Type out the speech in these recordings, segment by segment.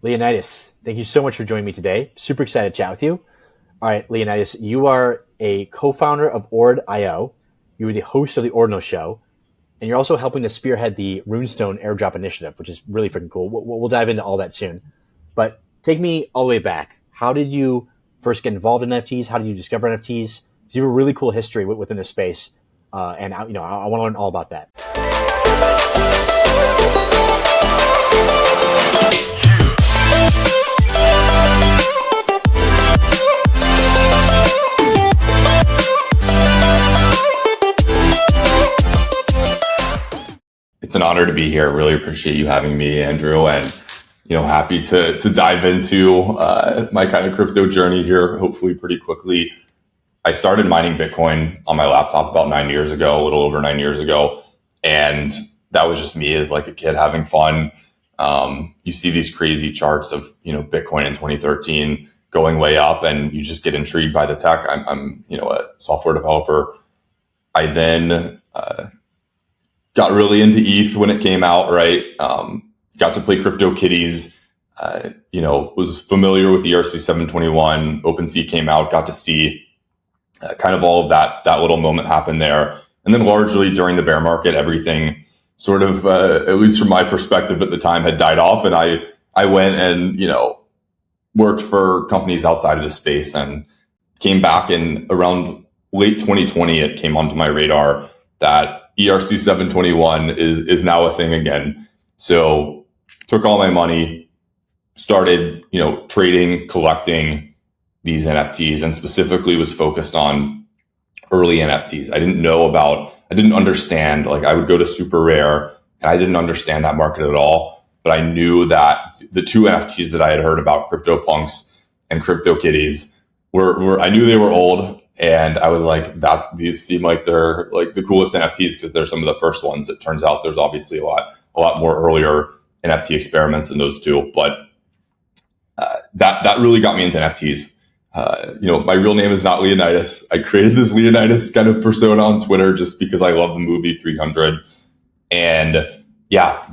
Leonidas, thank you so much for joining me today. Super excited to chat with you. All right, Leonidas, you are a co-founder of Ord.io. You were the host of the Ordinals show, and you're also helping to spearhead the Runestone airdrop initiative, which is really freaking cool. We'll dive into all that soon. But take me all the way back. How did you first get involved in NFTs? How did you discover NFTs? Because you have a really cool history within this space, and I want to learn all about that. It's an honor to be here. Really appreciate you having me, Andrew, and happy to dive into my kind of crypto journey here, hopefully pretty quickly. I started mining Bitcoin on my laptop about 9 years ago, a little over 9 years ago, and that was just me as like a kid having fun. You see these crazy charts of Bitcoin in 2013 going way up, and you just get intrigued by the tech. I'm a software developer. I then got really into ETH when it came out, right? Got to play CryptoKitties, was familiar with ERC 721, OpenSea came out, got to see kind of all of that little moment happen there. And then largely during the bear market, everything sort of, at least from my perspective at the time, had died off. And I went and, worked for companies outside of the space and came back, and around late 2020, it came onto my radar that ERC 721 is now a thing again. So took all my money, started, trading, collecting these NFTs, and specifically was focused on early NFTs. I didn't understand, like I would go to Super Rare and I didn't understand that market at all. But I knew that the two NFTs that I had heard about, CryptoPunks and CryptoKitties, I knew they were old. And I was like, these seem like they're like the coolest NFTs because they're some of the first ones. It turns out there's obviously a lot more earlier NFT experiments than those two. But that really got me into NFTs. My real name is not Leonidas. I created this Leonidas kind of persona on Twitter just because I love the movie 300. And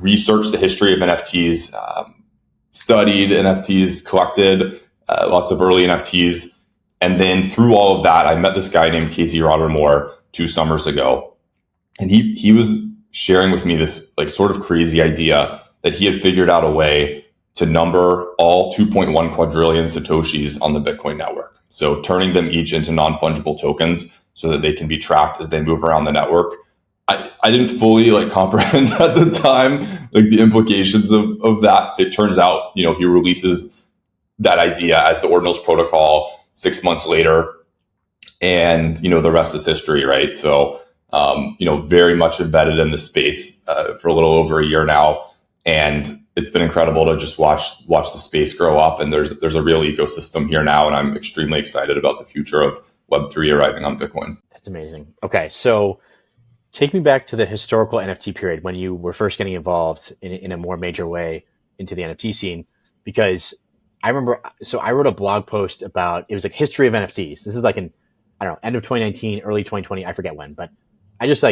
researched the history of NFTs, studied NFTs, collected lots of early NFTs. And then through all of that, I met this guy named Casey Rottermore 2 summers ago. And he was sharing with me this like sort of crazy idea that he had figured out a way to number all 2.1 quadrillion Satoshis on the Bitcoin network. So turning them each into non-fungible tokens so that they can be tracked as they move around the network. I didn't fully comprehend at the time, like the implications of that. It turns out, he releases that idea as the Ordinals protocol 6 months later, and the rest is history, right? So very much embedded in the space for a little over a year now, and it's been incredible to just watch the space grow up. And there's a real ecosystem here now, and I'm extremely excited about the future of Web3 arriving on Bitcoin. That's amazing. Okay, so take me back to the historical NFT period when you were first getting involved in a more major way into the NFT scene, because I remember, so I wrote a blog post about, it was like history of NFTs. This is like end of 2019, early 2020, I forget when, but I just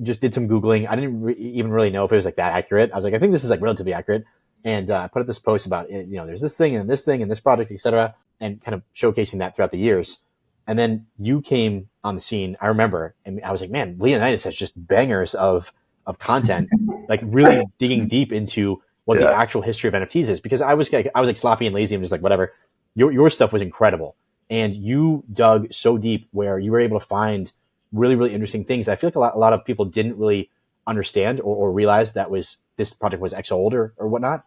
just did some Googling. I didn't even really know if it was like that accurate. I was like, I think this is like relatively accurate. And I put up this post about, there's this thing and this project, et cetera, and kind of showcasing that throughout the years. And then you came on the scene, I remember, and I was like, man, Leonidas has just bangers of content, like really digging deep into what the actual history of NFTs is, because I was like sloppy and lazy and just like, whatever. Your stuff was incredible. And you dug so deep where you were able to find really, really interesting things. I feel like a lot of people didn't really understand or realize that this project was X old or whatnot.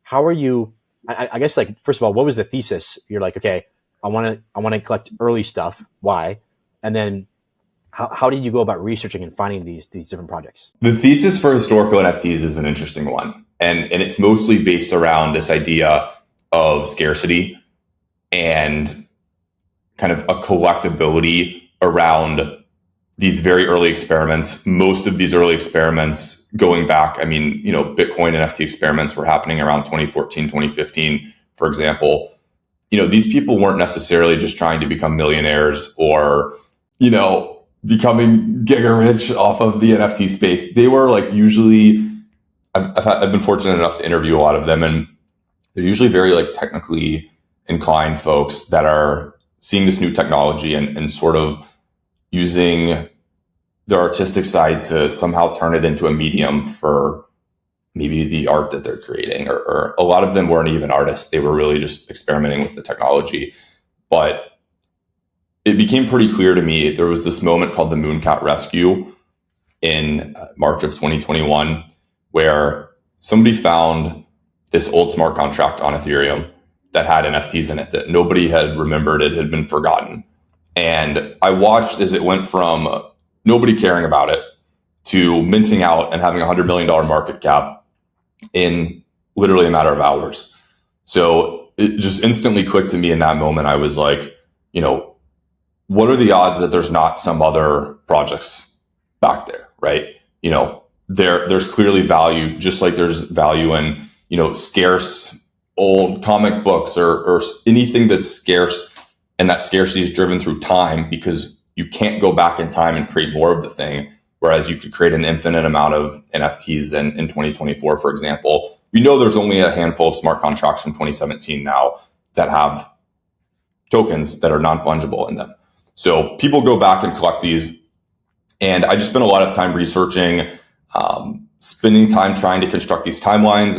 How are you, I guess, like, first of all, what was the thesis? You're like, okay, I want to collect early stuff. Why? And then how did you go about researching and finding these different projects? The thesis for historical NFTs is an interesting one. And it's mostly based around this idea of scarcity and kind of a collectability around these very early experiments. Most of these early experiments going back, Bitcoin NFT experiments were happening around 2014, 2015, for example. These people weren't necessarily just trying to become millionaires or, becoming giga rich off of the NFT space. They were like usually, I've been fortunate enough to interview a lot of them, and they're usually very like technically inclined folks that are seeing this new technology and sort of using their artistic side to somehow turn it into a medium for maybe the art that they're creating, or a lot of them weren't even artists. They were really just experimenting with the technology. But it became pretty clear to me, there was this moment called the Mooncat Rescue in March of 2021, where somebody found this old smart contract on Ethereum that had NFTs in it that nobody had remembered. It had been forgotten. And I watched as it went from nobody caring about it to minting out and having $100 million market cap in literally a matter of hours. So it just instantly clicked to me in that moment. I was like, what are the odds that there's not some other projects back there, right? There's clearly value, just like there's value in, scarce old comic books or anything that's scarce, and that scarcity is driven through time because you can't go back in time and create more of the thing. Whereas you could create an infinite amount of NFTs in 2024, for example. We know there's only a handful of smart contracts from 2017 now that have tokens that are non-fungible in them. So people go back and collect these. And I just spent a lot of time researching, spending time trying to construct these timelines,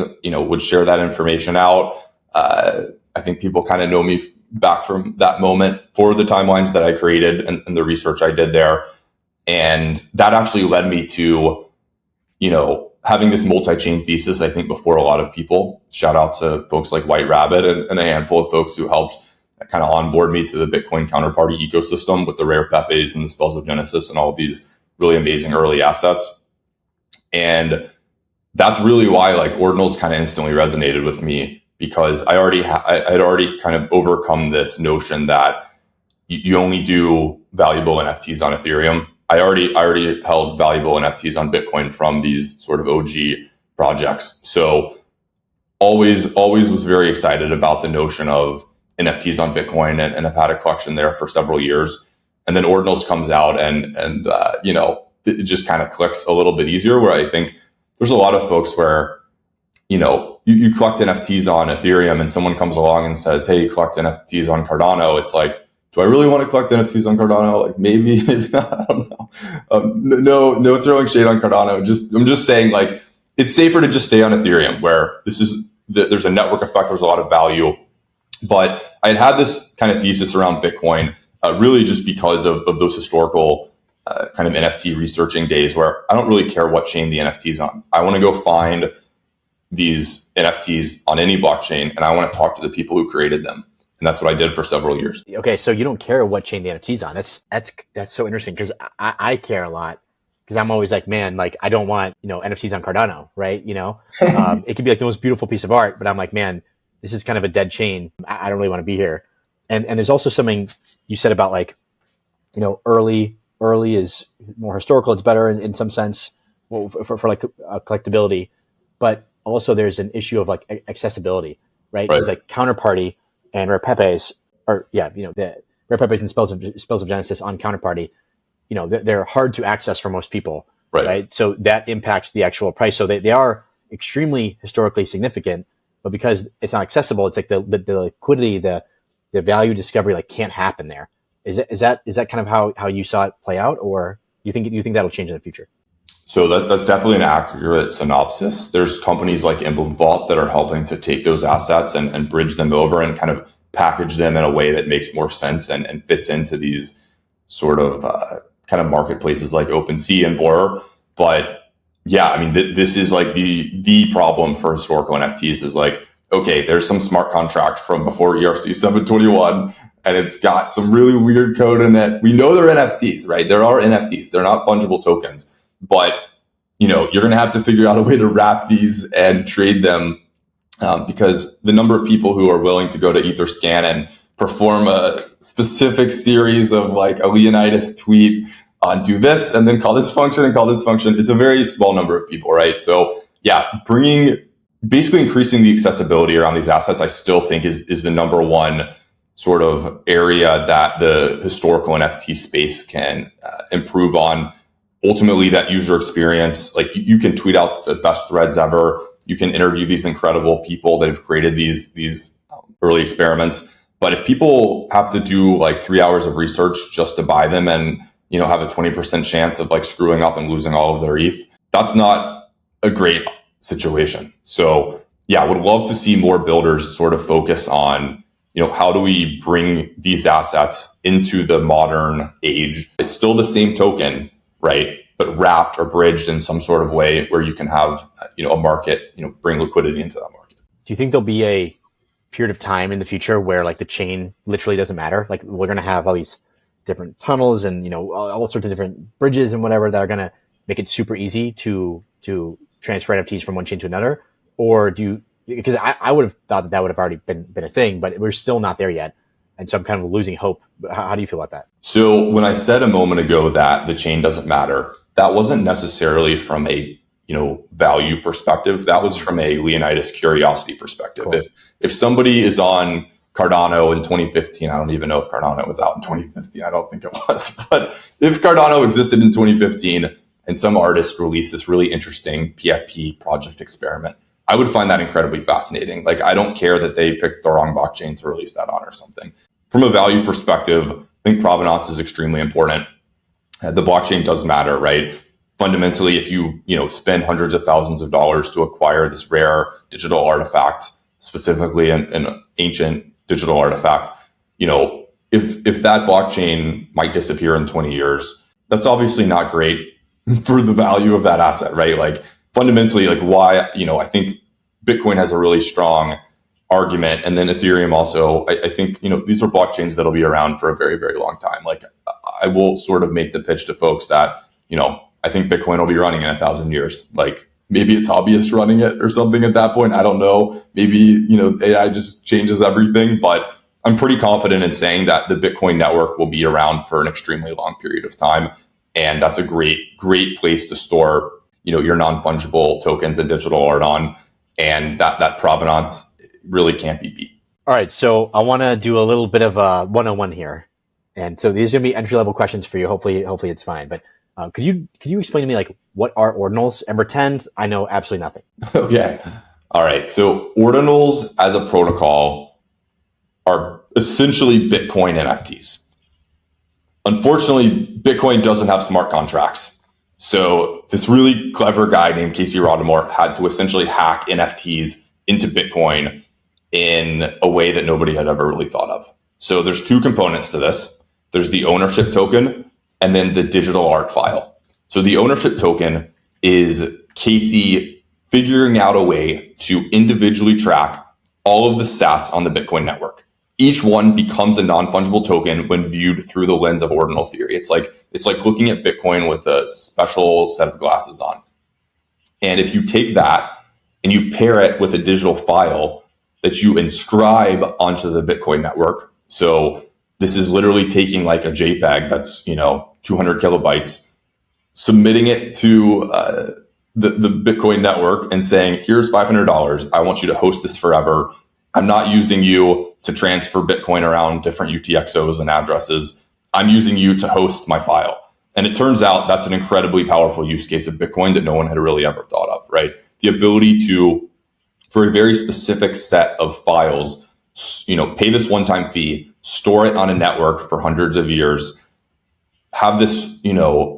would share that information out. I think people kind of know me back from that moment for the timelines that I created and the research I did there. And that actually led me to, having this multi-chain thesis, I think, before a lot of people. Shout out to folks like White Rabbit and a handful of folks who helped kind of onboard me to the Bitcoin counterparty ecosystem with the rare Pepes and the Spells of Genesis and all of these really amazing early assets. And that's really why like Ordinals kind of instantly resonated with me, because I had already kind of overcome this notion that you only do valuable NFTs on Ethereum. I already held valuable NFTs on Bitcoin from these sort of OG projects. So always was very excited about the notion of NFTs on Bitcoin, and I've had a collection there for several years. And then Ordinals comes out and it just kind of clicks a little bit easier, where I think there's a lot of folks where, you collect NFTs on Ethereum and someone comes along and says, hey, you collect NFTs on Cardano. It's like, do I really want to collect NFTs on Cardano? Like maybe not, I don't know. No throwing shade on Cardano. I'm just saying, like, it's safer to just stay on Ethereum, where there's a network effect. There's a lot of value. But I had this kind of thesis around Bitcoin, really just because of those historical kind of NFT researching days, where I don't really care what chain the NFT's on. I want to go find these NFTs on any blockchain, and I want to talk to the people who created them. And that's what I did for several years. Okay, so you don't care what chain the NFT's on. That's so interesting, because I care a lot, because I'm always like, man, like I don't want NFTs on Cardano, right? It could be like the most beautiful piece of art, but I'm like, man, this is kind of a dead chain. I don't really want to be here. And there's also something you said about like, early is more historical. It's better in some sense, for like collectability, but also there's an issue of like accessibility, right? Because like Counterparty and Rare Pepes, the Rare Pepes and Spells of Genesis on Counterparty, they're hard to access for most people, right? So that impacts the actual price. So they are extremely historically significant, but because it's not accessible, it's like the liquidity, the value discovery like can't happen there. Is that kind of how you saw it play out, or you think that'll change in the future? So that's definitely an accurate synopsis. There's companies like Emblem Vault that are helping to take those assets and bridge them over and kind of package them in a way that makes more sense and fits into these sort of kind of marketplaces like OpenSea and Blur. But yeah, I mean, this is like the problem for historical NFTs is like, okay, there's some smart contract from before ERC 721, and it's got some really weird code in it. We know they're NFTs, right? There are NFTs. They're not fungible tokens. But, you're going to have to figure out a way to wrap these and trade them, because the number of people who are willing to go to Etherscan and perform a specific series of like a Leonidas tweet on do this and then call this function and call this function, it's a very small number of people, right? So yeah, basically increasing the accessibility around these assets, I still think is the number one sort of area that the historical NFT space can improve on. Ultimately, that user experience, like you can tweet out the best threads ever. You can interview these incredible people that have created these early experiments. But if people have to do like 3 hours of research just to buy them and, have a 20% chance of like screwing up and losing all of their ETH, that's not a great situation. So yeah, I would love to see more builders sort of focus on, how do we bring these assets into the modern age? It's still the same token, right? But wrapped or bridged in some sort of way where you can have, a market, bring liquidity into that market. Do you think there'll be a period of time in the future where like the chain literally doesn't matter? Like we're going to have all these different tunnels and, all sorts of different bridges and whatever that are going to make it super easy to transfer NFTs from one chain to another? Or because I would have thought that would have already been a thing, but we're still not there yet. And so I'm kind of losing hope. How do you feel about that? So when I said a moment ago that the chain doesn't matter, that wasn't necessarily from a value perspective. That was from a Leonidas curiosity perspective. Cool. If somebody is on Cardano in 2015, I don't even know if Cardano was out in 2015. I don't think it was. But if Cardano existed in 2015 and some artist released this really interesting PFP project experiment, I would find that incredibly fascinating. Like, I don't care that they picked the wrong blockchain to release that on or something. From a value perspective, I think provenance is extremely important. The blockchain does matter, right? Fundamentally, if you spend hundreds of thousands of dollars to acquire this rare digital artifact, specifically an ancient digital artifact, if that blockchain might disappear in 20 years, that's obviously not great for the value of that asset, right? Like fundamentally, like why, I think Bitcoin has a really strong argument. And then Ethereum also, I think, these are blockchains that'll be around for a very, very long time. Like I will sort of make the pitch to folks that, I think Bitcoin will be running in 1,000 years. Like maybe it's hobbyists running it or something at that point. I don't know. Maybe, AI just changes everything, but I'm pretty confident in saying that the Bitcoin network will be around for an extremely long period of time. And that's a great, great place to store, your non-fungible tokens and digital art on. And that provenance really can't be beat. All right. So I want to do a little bit of a 101 here. And so these are going to be entry-level questions for you. Hopefully it's fine. But could you explain to me like what are ordinals and pretend I know absolutely nothing? Okay. All right. So ordinals as a protocol are essentially Bitcoin NFTs. Unfortunately, Bitcoin doesn't have smart contracts. So this really clever guy named Casey Rodamore had to essentially hack NFTs into Bitcoin in a way that nobody had ever really thought of. So there's two components to this. There's the ownership token and then the digital art file. So the ownership token is Casey figuring out a way to individually track all of the sats on the Bitcoin network. Each one becomes a non-fungible token when viewed through the lens of ordinal theory. It's like looking at Bitcoin with a special set of glasses on. And if you take that and you pair it with a digital file that you inscribe onto the Bitcoin network, so this is literally taking like a JPEG that's 200 kilobytes, submitting it to the Bitcoin network and saying, here's $500. I want you to host this forever. I'm not using you to transfer Bitcoin around different UTXOs and addresses. I'm using you to host my file. And it turns out that's an incredibly powerful use case of Bitcoin that no one had really ever thought of, right? The ability to, for a very specific set of files, pay this one-time fee, store it on a network for hundreds of years, have this,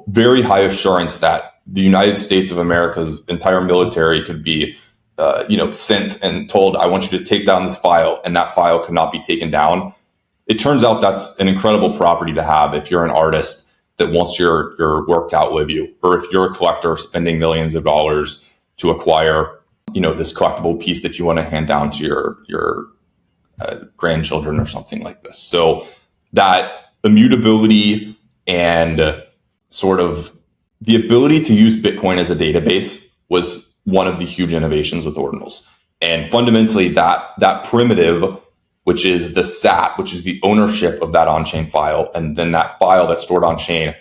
very high assurance that the United States of America's entire military could be, sent and told, I want you to take down this file, and that file could not be taken down. It turns out that's an incredible property to have if you're an artist that wants your work to outlive you, or if you're a collector spending millions of dollars to acquire, this collectible piece that you want to hand down to your grandchildren or something like this. So that immutability and sort of the ability to use Bitcoin as a database was one of the huge innovations with ordinals. And fundamentally that primitive, which is the SAT, which is the ownership of that on-chain file, and then that file that's stored on-chain,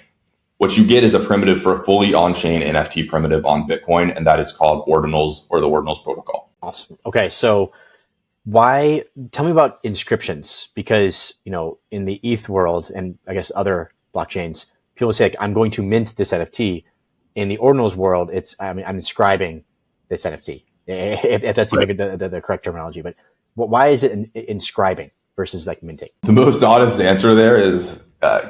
what you get is a primitive for a fully on-chain NFT primitive on Bitcoin, and that is called ordinals, or the ordinals protocol. Awesome. Okay, so tell me about inscriptions, because, in the ETH world, and I guess other blockchains, people say, like, I'm going to mint this NFT. In the ordinals world, I'm inscribing this NFT. if that's Right. even the correct terminology. But why is it inscribing versus like minting? The most honest answer there is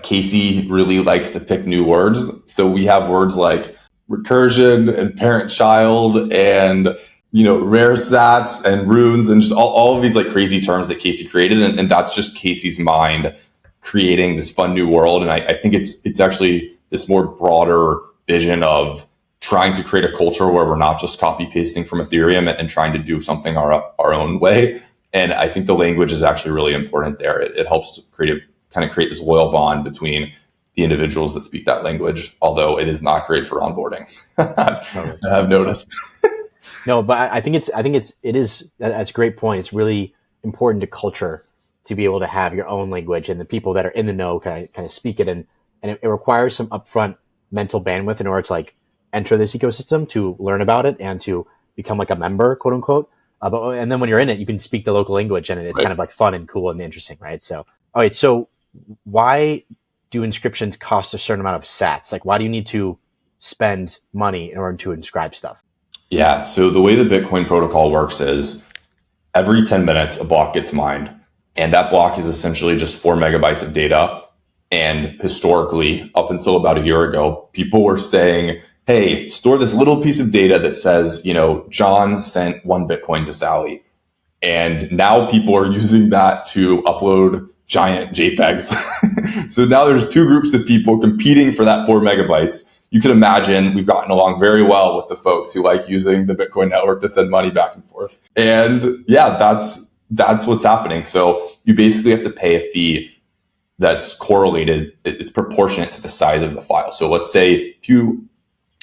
Casey really likes to pick new words. So we have words like recursion and parent-child and rare sats and runes and just all of these like crazy terms that Casey created, and that's just Casey's mind creating this fun new world. And I think it's actually this more broader vision of trying to create a culture where we're not just copy pasting from Ethereum and trying to do something our own way. And I think the language is actually really important there. It helps to create this loyal bond between the individuals that speak that language, although it is not great for onboarding. Totally. I have noticed. No, but I think it is that's a great point. It's really important to culture to be able to have your own language, and the people that are in the know kind of speak it, and it requires some upfront mental bandwidth in order to like enter this ecosystem, to learn about it and to become like a member, quote unquote. And then when you're in it, you can speak the local language, and it's Right. kind of like fun and cool and interesting, right? So, all right. So, why do inscriptions cost a certain amount of sats? Like, why do you need to spend money in order to inscribe stuff? Yeah. So the way the Bitcoin protocol works is every 10 minutes, a block gets mined. And that block is essentially just 4 megabytes of data. And historically, up until about a year ago, people were saying, hey, store this little piece of data that says, John sent 1 Bitcoin to Sally. And now people are using that to upload giant JPEGs. So now there's two groups of people competing for that 4 megabytes. You can imagine we've gotten along very well with the folks who like using the Bitcoin network to send money back and forth. And yeah, that's what's happening. So you basically have to pay a fee that's correlated. It's proportionate to the size of the file. So let's say if you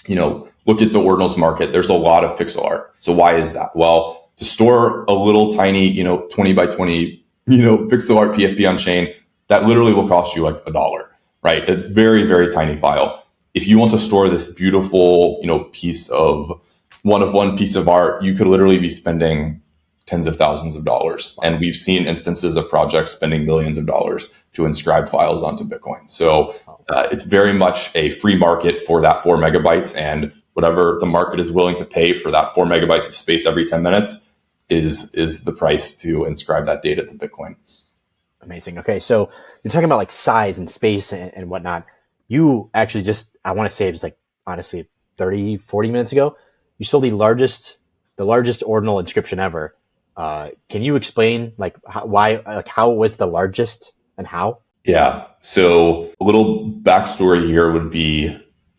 look at the Ordinals market, there's a lot of pixel art. So why is that? Well, to store a little tiny, 20 by 20, pixel art PFP on chain, that literally will cost you like $1, right? It's very, very tiny file. If you want to store this beautiful, piece of one piece of art, you could literally be spending tens of thousands of dollars. And we've seen instances of projects spending millions of dollars to inscribe files onto Bitcoin. So it's very much a free market for that 4 megabytes, and whatever the market is willing to pay for that 4 megabytes of space every 10 minutes is the price to inscribe that data to Bitcoin. Amazing. Okay, so you're talking about like size and space and whatnot. You actually just, I want to say it was like, honestly, 30, 40 minutes ago, you sold the largest ordinal inscription ever. Can you explain like how it was the largest and how? Yeah. So a little backstory here would be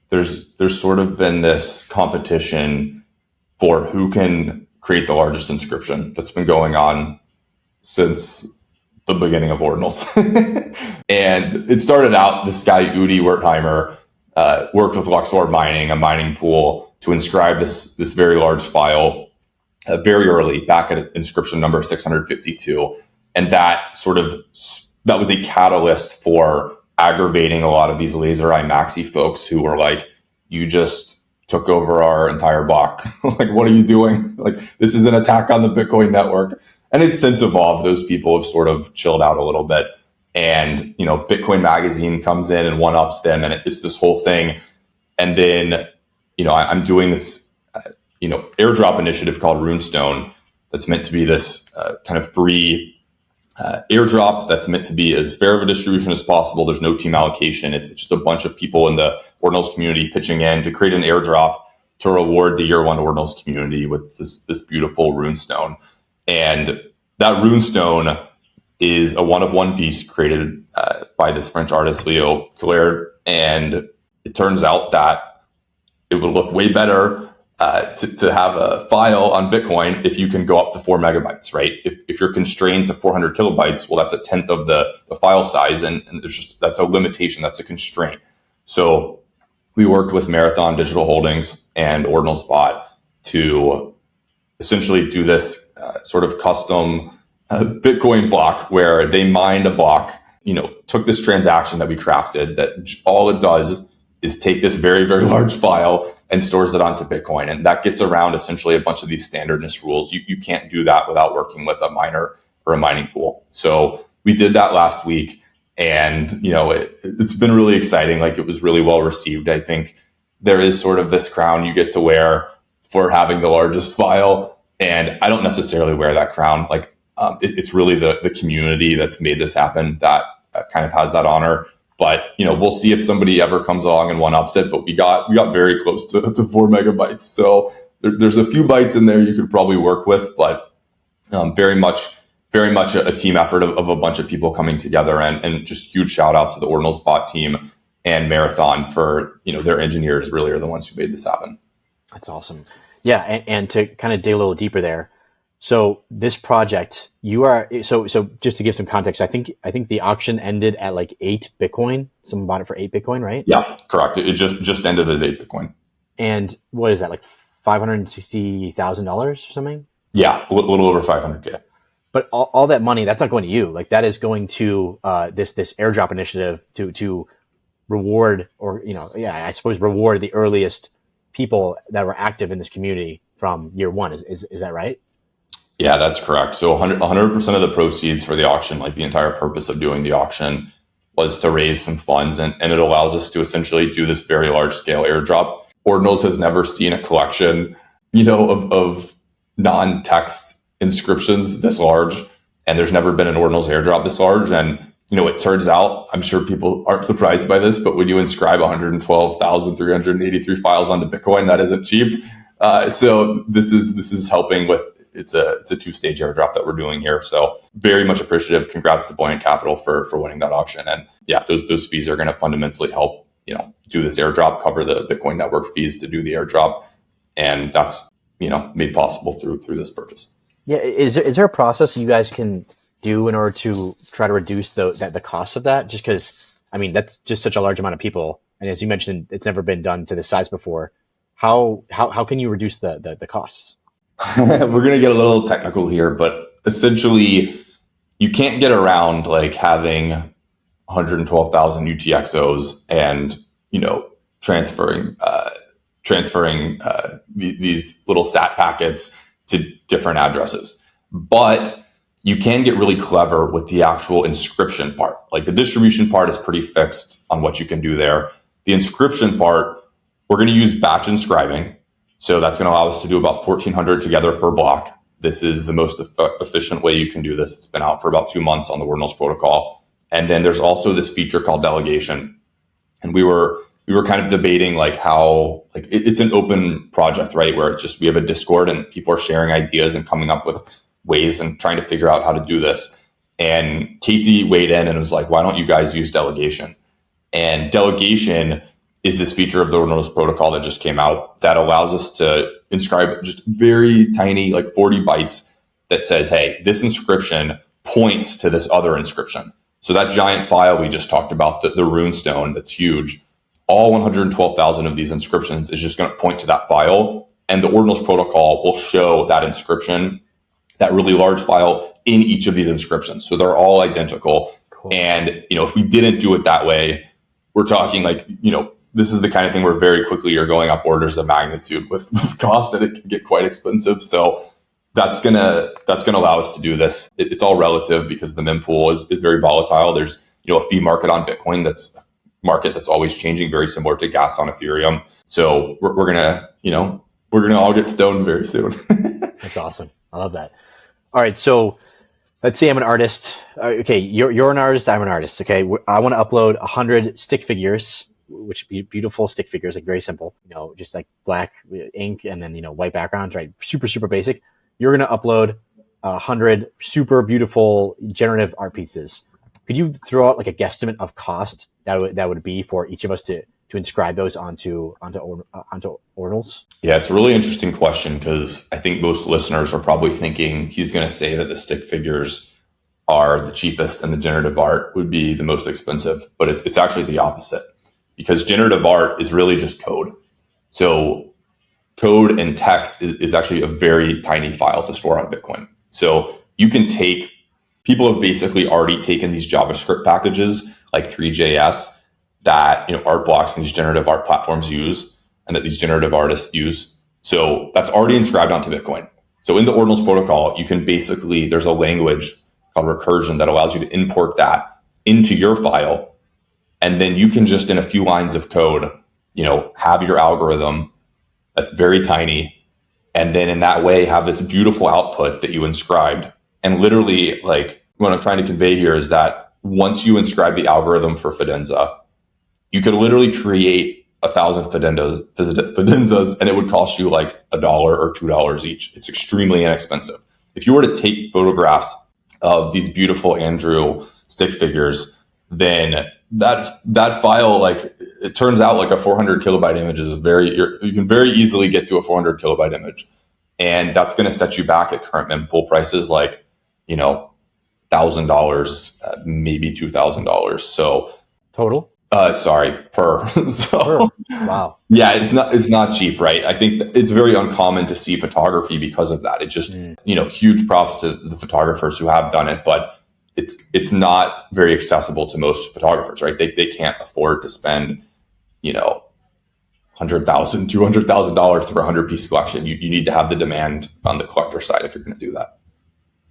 there's sort of been this competition for who can create the largest inscription that's been going on since the beginning of Ordinals. And it started out, this guy, Udi Wertheimer, worked with Luxor Mining, a mining pool, to inscribe this very large file very early, back at inscription number 652. And that was a catalyst for aggravating a lot of these laser eye maxi folks who were like, you just took over our entire block. Like, what are you doing? Like, this is an attack on the Bitcoin network. And it's since evolved. Those people have sort of chilled out a little bit. And, Bitcoin Magazine comes in and one-ups them, and it's this whole thing. And then, I'm doing this, airdrop initiative called Runestone that's meant to be this kind of free airdrop that's meant to be as fair of a distribution as possible. There's no team allocation. It's just a bunch of people in the Ordinals community pitching in to create an airdrop to reward the year one Ordinals community with this beautiful runestone. And that runestone is a one-of-one piece created by this French artist, Leo Coulard. And it turns out that it would look way better to have a file on Bitcoin if you can go up to 4 megabytes, right? If you're constrained to 400 kilobytes, well, that's a tenth of the file size. And that's a limitation, that's a constraint. So we worked with Marathon Digital Holdings and Ordinals Bot to essentially do this sort of custom Bitcoin block where they mined a block, took this transaction that we crafted that all it does is take this very, very large file and stores it onto Bitcoin. And that gets around essentially a bunch of these standardness rules. You can't do that without working with a miner or a mining pool. So we did that last week, and it's been really exciting. Like, it was really well received. I think there is sort of this crown you get to wear for having the largest file. And I don't necessarily wear that crown. Like, it's really the community that's made this happen that kind of has that honor. But we'll see if somebody ever comes along and one ups it. But we got very close to 4 MB. So there's a few bytes in there you could probably work with, but very much a team effort of a bunch of people coming together, and just huge shout out to the Ordinals bot team and Marathon for their engineers really are the ones who made this happen. That's awesome. Yeah, and to kind of dig a little deeper there. So this project, so just to give some context, I think the auction ended at like 8 Bitcoin. Someone bought it for 8 Bitcoin, right? Yeah, correct. It just ended at 8 Bitcoin. And what is that, like $560,000 or something? Yeah, a little over 500K. But all that money, that's not going to you. Like that is going to this airdrop initiative to reward, or I suppose reward the earliest people that were active in this community from year one. Is that right? Yeah, that's correct. So 100% of the proceeds for the auction, like the entire purpose of doing the auction, was to raise some funds, and it allows us to essentially do this very large scale airdrop. Ordinals has never seen a collection, of non-text inscriptions this large, and there's never been an Ordinals airdrop this large. And it turns out, I'm sure people aren't surprised by this, but when you inscribe 112,383 files onto Bitcoin, that isn't cheap. So this is helping with. It's a 2-stage airdrop that we're doing here. So very much appreciative. Congrats to Buoyant Capital for winning that auction. And yeah, those fees are going to fundamentally help, do this airdrop, cover the Bitcoin network fees to do the airdrop. And that's, made possible through this purchase. Yeah. Is there a process you guys can do in order to try to reduce the cost of that? Just because, that's just such a large amount of people. And as you mentioned, it's never been done to this size before. How can you reduce the costs? We're going to get a little technical here, but essentially you can't get around like having 112,000 UTXOs and, transferring these little SAT packets to different addresses. But you can get really clever with the actual inscription part. Like the distribution part is pretty fixed on what you can do there. The inscription part, we're going to use batch inscribing. So that's going to allow us to do about 1,400 together per block. This is the most efficient way you can do this. It's been out for about 2 months on the Ordinals protocol. And then there's also this feature called delegation. And we were kind of debating like how, like it's an open project, right? Where it's just, we have a Discord and people are sharing ideas and coming up with ways and trying to figure out how to do this. And Casey weighed in and was like, why don't you guys use delegation? And delegation is this feature of the Ordinals protocol that just came out that allows us to inscribe just very tiny, like 40 bytes that says, hey, this inscription points to this other inscription. So that giant file we just talked about, the runestone that's huge, all 112,000 of these inscriptions is just going to point to that file. And the Ordinals protocol will show that inscription, that really large file, in each of these inscriptions. So they're all identical. Cool. And, if we didn't do it that way, we're talking like, this is the kind of thing where very quickly you're going up orders of magnitude with cost, that it can get quite expensive. So that's gonna allow us to do this. It's all relative because the mempool is very volatile. There's a fee market on Bitcoin that's always changing, very similar to gas on Ethereum. So we're gonna all get stoned very soon. That's awesome. I love that. All right, so let's say I'm an artist. Okay, you're an artist. I'm an artist. Okay, I want to upload 100 stick figures, which be beautiful stick figures, like very simple, just like black ink and then, white backgrounds, right? Super, super basic. You're going to upload 100 super beautiful generative art pieces. Could you throw out like a guesstimate of cost that would be for each of us to inscribe those onto Ordinals? Yeah, it's a really interesting question because I think most listeners are probably thinking he's going to say that the stick figures are the cheapest and the generative art would be the most expensive, but it's actually the opposite. Because generative art is really just code. So code and text is actually a very tiny file to store on Bitcoin. So you can people have basically already taken these JavaScript packages like 3JS that art blocks and these generative art platforms use and that these generative artists use. So that's already inscribed onto Bitcoin. So in the Ordinals protocol, you can basically, there's a language called recursion that allows you to import that into your file. And then you can just in a few lines of code, have your algorithm that's very tiny and then in that way have this beautiful output that you inscribed. And literally, like, what I'm trying to convey here is that once you inscribe the algorithm for Fidenza, you could literally create 1,000 Fidenzas, and it would cost you like $1 or $2 each. It's extremely inexpensive. If you were to take photographs of these beautiful Andrew stick figures, then that file, like, it turns out like a 400 kilobyte image is you can very easily get to a 400 kilobyte image, and that's going to set you back at current mempool prices, like, $1,000, maybe $2,000. So Total? Sorry, per. So, wow. Yeah, it's not cheap, right? I think it's very uncommon to see photography because of that. It just, huge props to the photographers who have done it, but it's not very accessible to most photographers, right? They can't afford to spend, $100,000, $200,000 for a 100-piece collection. You need to have the demand on the collector side if you're going to do that.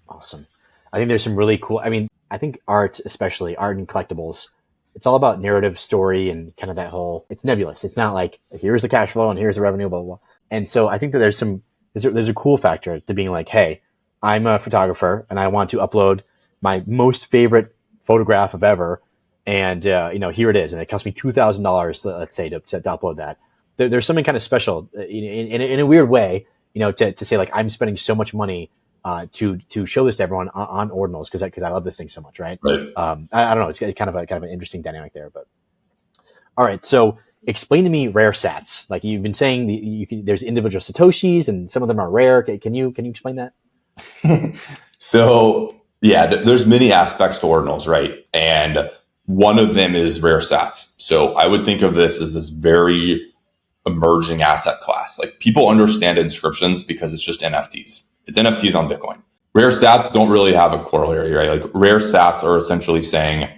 Awesome. I think there's some really cool, I think art, especially art and collectibles, it's all about narrative, story, and kind of that whole, it's nebulous. It's not like, here's the cash flow and here's the revenue, blah, blah, blah. And so I think that there's a cool factor to being like, hey, I'm a photographer and I want to upload my most favorite photograph of ever. And, here it is. And it cost me $2,000, let's say, to upload that. There's something kind of special in a weird way, to say, like, I'm spending so much money to show this to everyone on Ordinals because I love this thing so much, right? Right. I don't know. It's kind of an interesting dynamic there. But all right, so explain to me rare sats. Like, you've been saying, there's individual satoshis and some of them are rare. Can you explain that? So yeah, there's many aspects to Ordinals, right? And one of them is rare sats. So I would think of this as this very emerging asset class. Like, people understand inscriptions because it's just NFTs. It's NFTs on Bitcoin. Rare sats don't really have a corollary, right? Like, rare sats are essentially saying,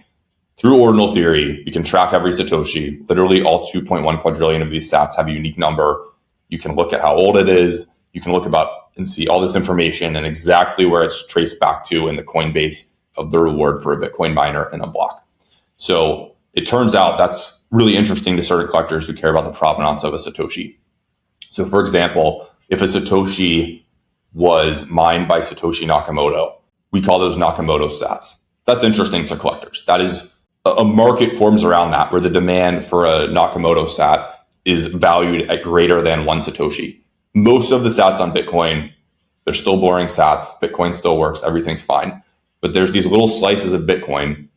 through ordinal theory, you can track every Satoshi. Literally all 2.1 quadrillion of these sats have a unique number. You can look at how old it is. You can look and see all this information and exactly where it's traced back to in the Coinbase of the reward for a Bitcoin miner in a block. So it turns out that's really interesting to certain collectors who care about the provenance of a Satoshi. So for example, if a Satoshi was mined by Satoshi Nakamoto, we call those Nakamoto sats. That's interesting to collectors. That is, a market forms around that where the demand for a Nakamoto sat is valued at greater than 1 Satoshi. Most of the sats on Bitcoin, they're still boring sats. Bitcoin still works. Everything's fine. But there's these little slices of Bitcoin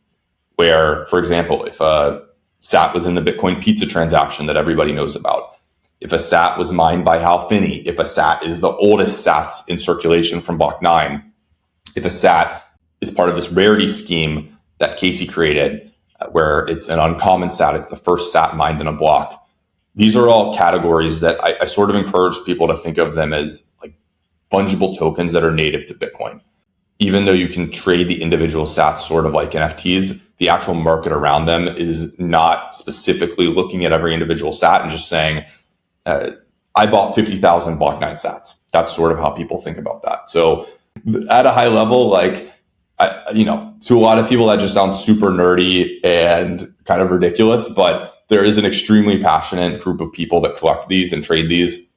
where, for example, if a sat was in the Bitcoin pizza transaction that everybody knows about, if a sat was mined by Hal Finney, if a sat is the oldest sats in circulation from block 9, if a sat is part of this rarity scheme that Casey created, where it's an uncommon sat, it's the first sat mined in a block. These are all categories that I sort of encourage people to think of them as like fungible tokens that are native to Bitcoin. Even though you can trade the individual sats sort of like NFTs, the actual market around them is not specifically looking at every individual sat and just saying, I bought 50,000 block 9 sats. That's sort of how people think about that. So at a high level, like, to a lot of people, that just sounds super nerdy and kind of ridiculous, but there is an extremely passionate group of people that collect these and trade these.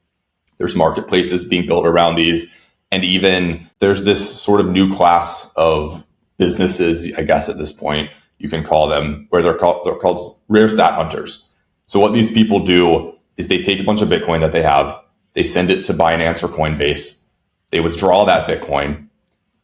There's marketplaces being built around these. And even there's this sort of new class of businesses, I guess at this point, you can call them, where they're called rare sat hunters. So what these people do is they take a bunch of Bitcoin that they have, they send it to Binance or Coinbase, they withdraw that Bitcoin,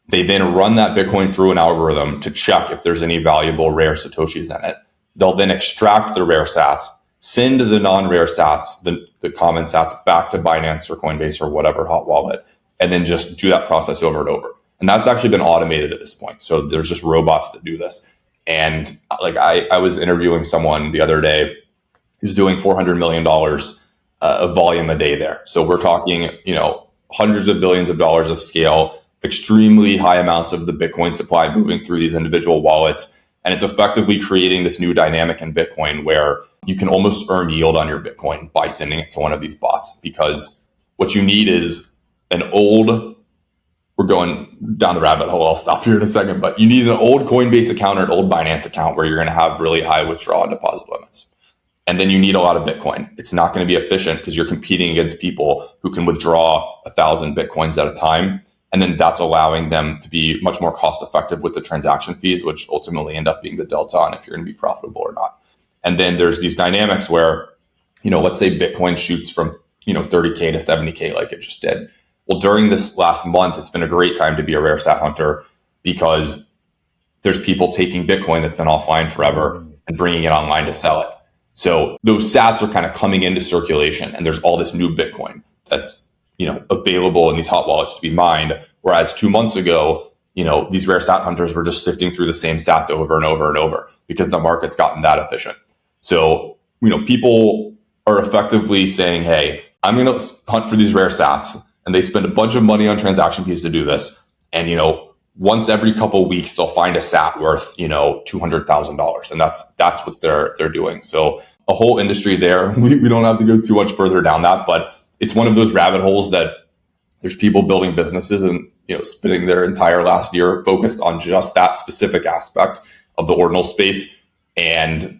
they then run that Bitcoin through an algorithm to check if there's any valuable rare Satoshis in it. They'll then extract the rare sats, send the non-rare sats, the common sats, back to Binance or Coinbase or whatever hot wallet, and then just do that process over and over. And that's actually been automated at this point. So there's just robots that do this. And like, I was interviewing someone the other day who's doing $400 million of volume a day there. So we're talking, hundreds of billions of dollars of scale, extremely high amounts of the Bitcoin supply moving through these individual wallets. And it's effectively creating this new dynamic in Bitcoin where you can almost earn yield on your Bitcoin by sending it to one of these bots, because what you need is we're going down the rabbit hole, I'll stop here in a second, but you need an old Coinbase account or an old Binance account where you're going to have really high withdrawal and deposit limits. And then you need a lot of Bitcoin. It's not going to be efficient because you're competing against people who can withdraw 1,000 Bitcoins at a time. And then that's allowing them to be much more cost effective with the transaction fees, which ultimately end up being the delta on if you're going to be profitable or not. And then there's these dynamics where, let's say Bitcoin shoots from, 30K to 70K like it just did. Well, during this last month, it's been a great time to be a rare sat hunter because there's people taking Bitcoin that's been offline forever and bringing it online to sell it. So those sats are kind of coming into circulation, and there's all this new Bitcoin that's, available in these hot wallets to be mined. Whereas 2 months ago, these rare sat hunters were just sifting through the same sats over and over and over because the market's gotten that efficient. So, people are effectively saying, hey, I'm going to hunt for these rare sats, and they spend a bunch of money on transaction fees to do this. And, once every couple of weeks, they'll find a sat worth, $200,000. And that's what they're doing. So a whole industry there. We don't have to go too much further down that, but it's one of those rabbit holes that there's people building businesses and, spending their entire last year focused on just that specific aspect of the ordinal space. And,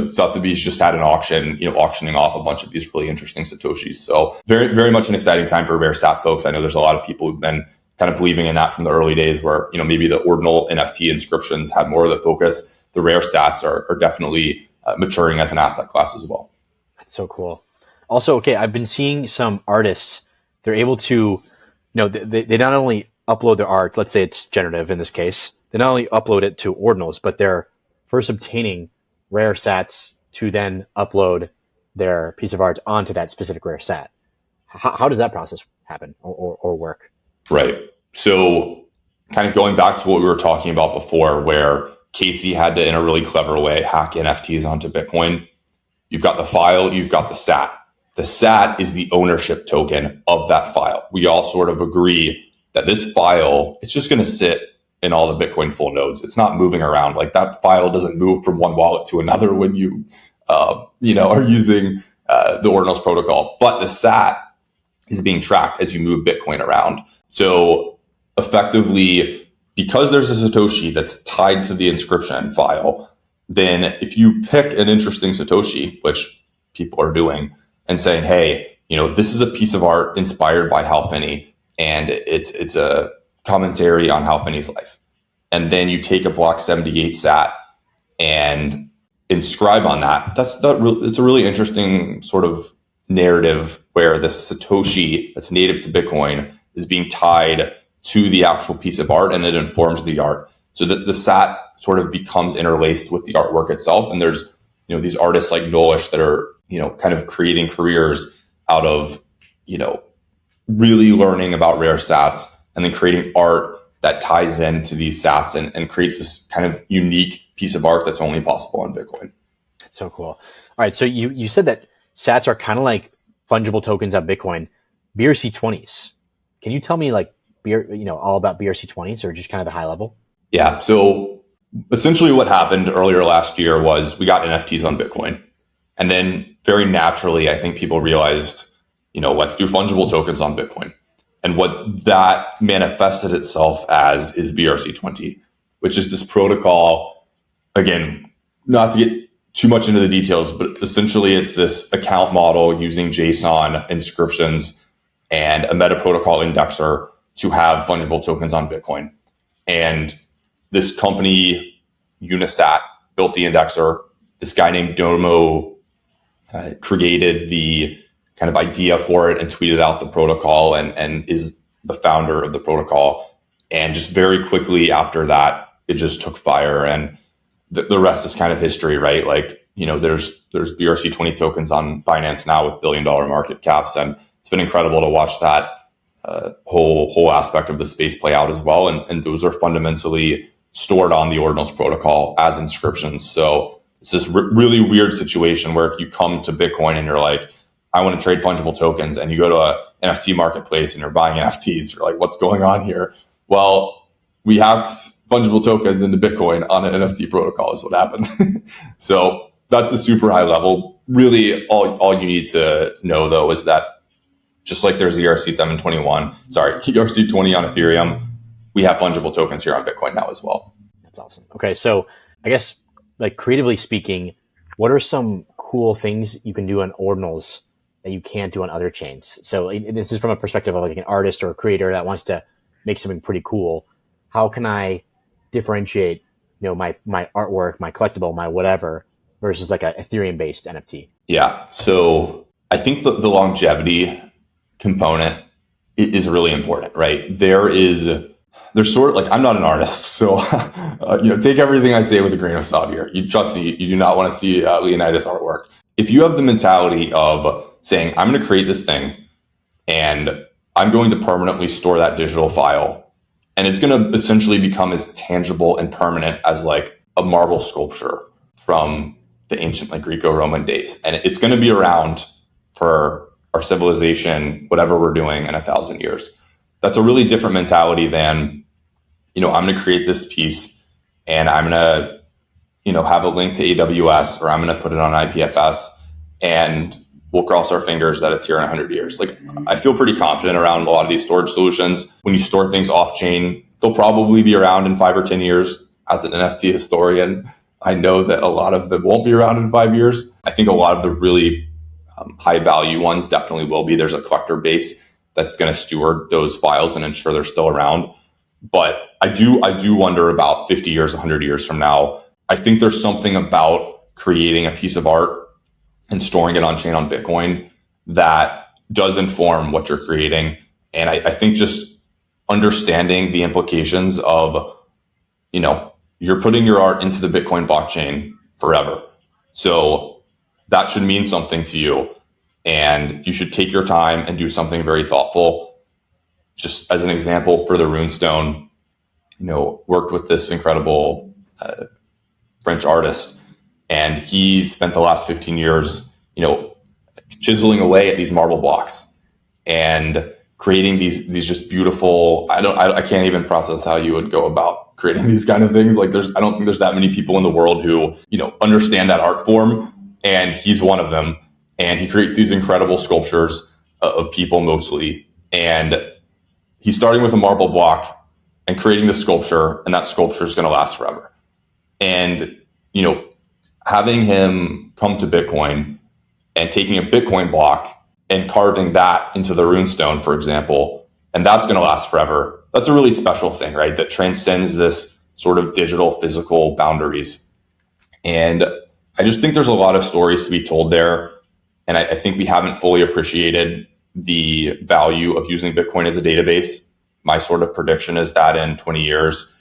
Sotheby's just had an auction, auctioning off a bunch of these really interesting Satoshis. So very, very much an exciting time for rare sat folks. I know there's a lot of people who've been kind of believing in that from the early days where, maybe the ordinal NFT inscriptions had more of the focus. The rare sats are definitely maturing as an asset class as well. That's so cool. Also, okay, I've been seeing some artists, they're able to, they not only upload their art, let's say it's generative in this case, they not only upload it to ordinals, but they're first obtaining rare sats to then upload their piece of art onto that specific rare sat. How does that process happen or work? Right. So kind of going back to what we were talking about before, where Casey had to, in a really clever way, hack NFTs onto Bitcoin. You've got the file, you've got the sat. The sat is the ownership token of that file. We all sort of agree that this file, it's just going to sit in all the Bitcoin full nodes. It's not moving around. Like that file doesn't move from one wallet to another when you, are using the Ordinals protocol. But the sat is being tracked as you move Bitcoin around. So effectively, because there's a Satoshi that's tied to the inscription file, then if you pick an interesting Satoshi, which people are doing, and saying, hey, this is a piece of art inspired by Hal Finney, and it's a commentary on Hal Finney's life. And then you take a block 78 sat and inscribe on that. It's a really interesting sort of narrative where the Satoshi that's native to Bitcoin is being tied to the actual piece of art, and it informs the art. So that the sat sort of becomes interlaced with the artwork itself. And there's, these artists like Nolish that are, kind of creating careers out of, really learning about rare sats and then creating art that ties into these sats and creates this kind of unique piece of art that's only possible on Bitcoin. That's so cool. All right. So you said that sats are kind of like fungible tokens on Bitcoin. BRC20s. Can you tell me all about BRC20s or just kind of the high level? Yeah. So essentially what happened earlier last year was we got NFTs on Bitcoin. And then very naturally, I think people realized, let's do fungible tokens on Bitcoin. And what that manifested itself as is BRC20, which is this protocol. Again, not to get too much into the details, but essentially it's this account model using JSON inscriptions and a meta protocol indexer to have fungible tokens on Bitcoin. And this company, Unisat, built the indexer. This guy named Domo created the kind of idea for it and tweeted out the protocol and is the founder of the protocol. And just very quickly after that, it just took fire. And the rest is kind of history, right? There's BRC20 tokens on Binance now with billion-dollar market caps. And it's been incredible to watch that whole aspect of the space play out as well. And those are fundamentally stored on the Ordinals protocol as inscriptions. So it's this really weird situation where if you come to Bitcoin and you're like, I want to trade fungible tokens, and you go to a NFT marketplace and you're buying NFTs, you're like, what's going on here? Well, we have fungible tokens into Bitcoin on an NFT protocol is what happened. So that's a super high level. Really, all you need to know, though, is that just like there's ERC20 on Ethereum, we have fungible tokens here on Bitcoin now as well. That's awesome. Okay, so I guess, creatively speaking, what are some cool things you can do on Ordinals that you can't do on other chains? So this is from a perspective of like an artist or a creator that wants to make something pretty cool. How can I differentiate, my artwork, my collectible, my whatever, versus like a Ethereum based NFT? Yeah. So I think the longevity component is really important, right? There's sort of like, I'm not an artist, so take everything I say with a grain of salt here. You trust me, you do not want to see Leonidas artwork. If you have the mentality of saying, I'm going to create this thing and I'm going to permanently store that digital file, and it's going to essentially become as tangible and permanent as like a marble sculpture from the ancient like Greco-Roman days, and it's going to be around for our civilization, whatever we're doing in 1,000 years. That's a really different mentality than, I'm going to create this piece and I'm going to, have a link to AWS, or I'm going to put it on IPFS, and we'll cross our fingers that it's here in 100 years. Like, I feel pretty confident around a lot of these storage solutions. When you store things off chain, they'll probably be around in 5 or 10 years. As an NFT historian, I know that a lot of them won't be around in 5 years. I think a lot of the really high value ones definitely will be. There's a collector base that's going to steward those files and ensure they're still around. But I do wonder about 50 years, 100 years from now. I think there's something about creating a piece of art and storing it on chain on Bitcoin that does inform what you're creating. And I think just understanding the implications of, you're putting your art into the Bitcoin blockchain forever. So that should mean something to you. And you should take your time and do something very thoughtful. Just as an example, for the runestone, worked with this incredible French artist, and he spent the last 15 years, chiseling away at these marble blocks and creating these just beautiful. I can't even process how you would go about creating these kind of things. Like, I don't think there's that many people in the world who, understand that art form, and he's one of them. And he creates these incredible sculptures of people mostly. And he's starting with a marble block and creating the sculpture, and that sculpture is going to last forever. And, having him come to Bitcoin and taking a Bitcoin block and carving that into the runestone, for example, and that's going to last forever. That's a really special thing, right? That transcends this sort of digital physical boundaries. And I just think there's a lot of stories to be told there. And I think we haven't fully appreciated the value of using Bitcoin as a database. My sort of prediction is that in 20 years,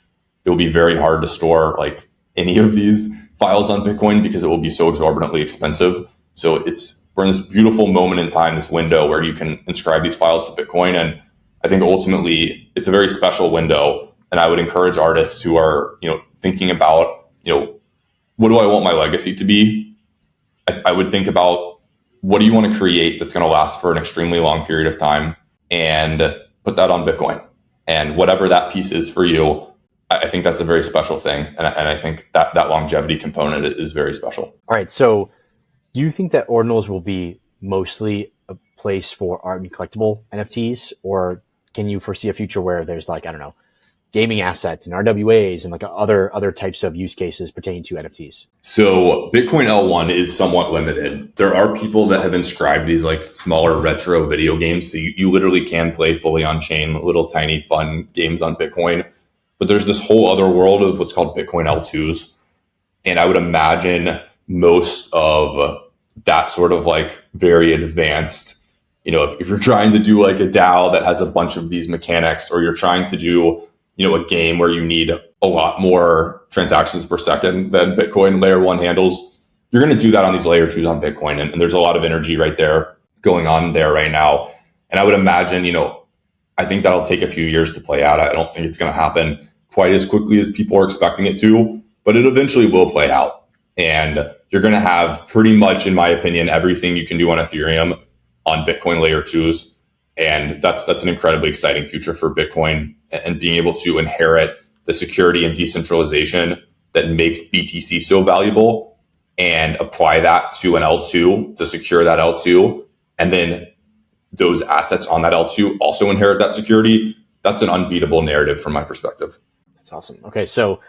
it will be very hard to store like any of these files on Bitcoin because it will be so exorbitantly expensive. So we're in this beautiful moment in time, this window where you can inscribe these files to Bitcoin. And I think ultimately it's a very special window. And I would encourage artists who are, thinking about, what do I want my legacy to be? I would think about, what do you want to create that's going to last for an extremely long period of time, and put that on Bitcoin. And whatever that piece is for you, I think that's a very special thing. And I think that longevity component is very special. All right. So do you think that Ordinals will be mostly a place for art and collectible NFTs? Or can you foresee a future where there's like, I don't know, gaming assets and RWAs and like other types of use cases pertaining to NFTs? So Bitcoin L1 is somewhat limited. There are people that have inscribed these like smaller retro video games. So you literally can play fully on chain, little tiny fun games on Bitcoin. But there's this whole other world of what's called Bitcoin L2s. And I would imagine most of that sort of like very advanced, if you're trying to do like a DAO that has a bunch of these mechanics, or you're trying to do a game where you need a lot more transactions per second than Bitcoin layer 1 handles, you're going to do that on these layer 2s on Bitcoin. And there's a lot of energy right there going on there right now. And I would imagine, I think that'll take a few years to play out. I don't think it's going to happen quite as quickly as people are expecting it to, but it eventually will play out. And you're going to have pretty much, in my opinion, everything you can do on Ethereum on Bitcoin layer 2s. And that's an incredibly exciting future for Bitcoin, and being able to inherit the security and decentralization that makes BTC so valuable, and apply that to an L2 to secure that L2. And then those assets on that L2 also inherit that security. That's an unbeatable narrative from my perspective. That's awesome. Okay. So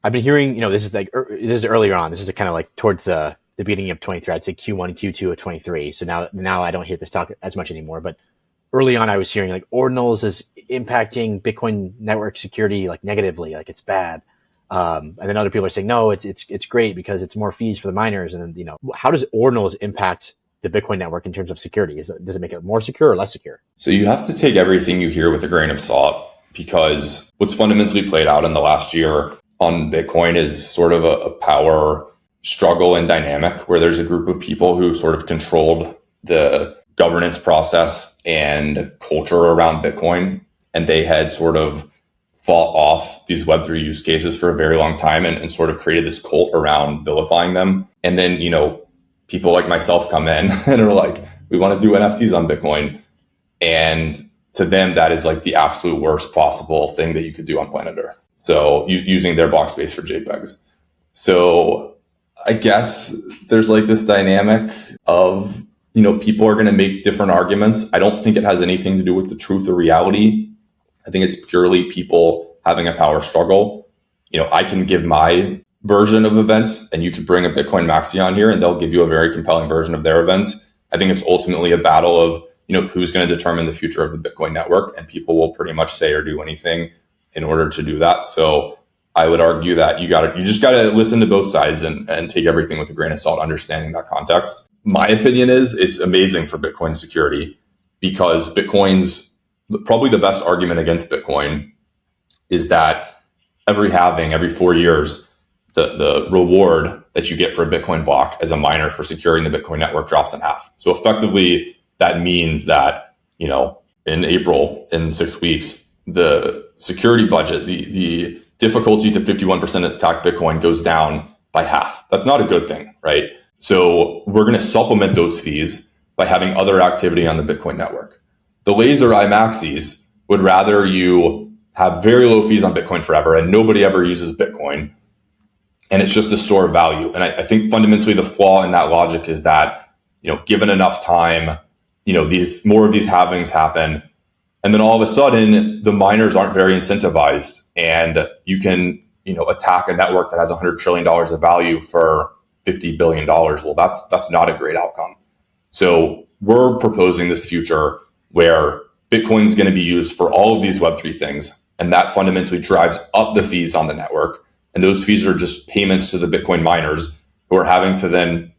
I've been hearing, this is earlier on. This is kind of like towards the the beginning of 23. I'd say Q1, Q2 of 23. So now I don't hear this talk as much anymore. But early on, I was hearing like Ordinals is impacting Bitcoin network security like negatively, like it's bad. And then other people are saying, no, it's great because it's more fees for the miners. And then, how does Ordinals impact the Bitcoin network in terms of security? Does it make it more secure or less secure? So you have to take everything you hear with a grain of salt, because what's fundamentally played out in the last year on Bitcoin is sort of a power struggle and dynamic where there's a group of people who sort of controlled the governance process and culture around Bitcoin. And they had sort of fought off these Web3 use cases for a very long time and sort of created this cult around vilifying them. And then, people like myself come in and are like, we want to do NFTs on Bitcoin. And to them, that is like the absolute worst possible thing that you could do on planet Earth. So using their block space for JPEGs. So I guess there's like this dynamic of, people are going to make different arguments. I don't think it has anything to do with the truth or reality. I think it's purely people having a power struggle. I can give my version of events and you could bring a Bitcoin maxi on here and they'll give you a very compelling version of their events. I think it's ultimately a battle of, who's going to determine the future of the Bitcoin network, and people will pretty much say or do anything in order to do that. So I would argue that you just got to listen to both sides and take everything with a grain of salt, understanding that context. My opinion is it's amazing for Bitcoin security, because Bitcoin's probably the best argument against Bitcoin is that every 4 years, the reward that you get for a Bitcoin block as a miner for securing the Bitcoin network drops in half. So effectively, that means that, in April, in 6 weeks, the security budget, the difficulty to 51% attack Bitcoin goes down by half. That's not a good thing, right? So we're going to supplement those fees by having other activity on the Bitcoin network. The laser eye maxis would rather you have very low fees on Bitcoin forever and nobody ever uses Bitcoin. And it's just a store of value. And I think fundamentally the flaw in that logic is that, given enough time, these more of these halvings happen. And then all of a sudden the miners aren't very incentivized, and you can, attack a network that has $100 trillion of value for $50 billion. Well, that's not a great outcome. So we're proposing this future where Bitcoin is going to be used for all of these Web3 things. And that fundamentally drives up the fees on the network. And those fees are just payments to the Bitcoin miners who are having to then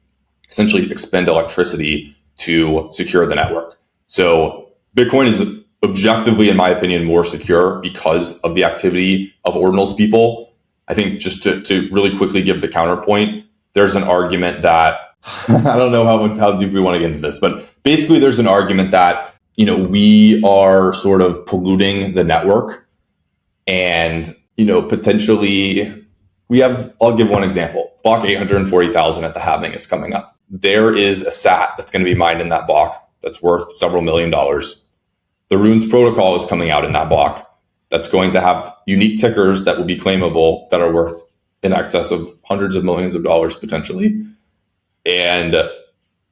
essentially expend electricity to secure the network. So Bitcoin is objectively, in my opinion, more secure because of the activity of Ordinals people. I think just to really quickly give the counterpoint, there's an argument that, I don't know how deep we want to get into this, but basically there's an argument that, we are sort of polluting the network, and, potentially I'll give one example. Block 840,000 at the halving is coming up. There is a SAT that's going to be mined in that block that's worth several $1 million. The Runes protocol is coming out in that block that's going to have unique tickers that will be claimable that are worth in excess of hundreds of millions of dollars potentially. And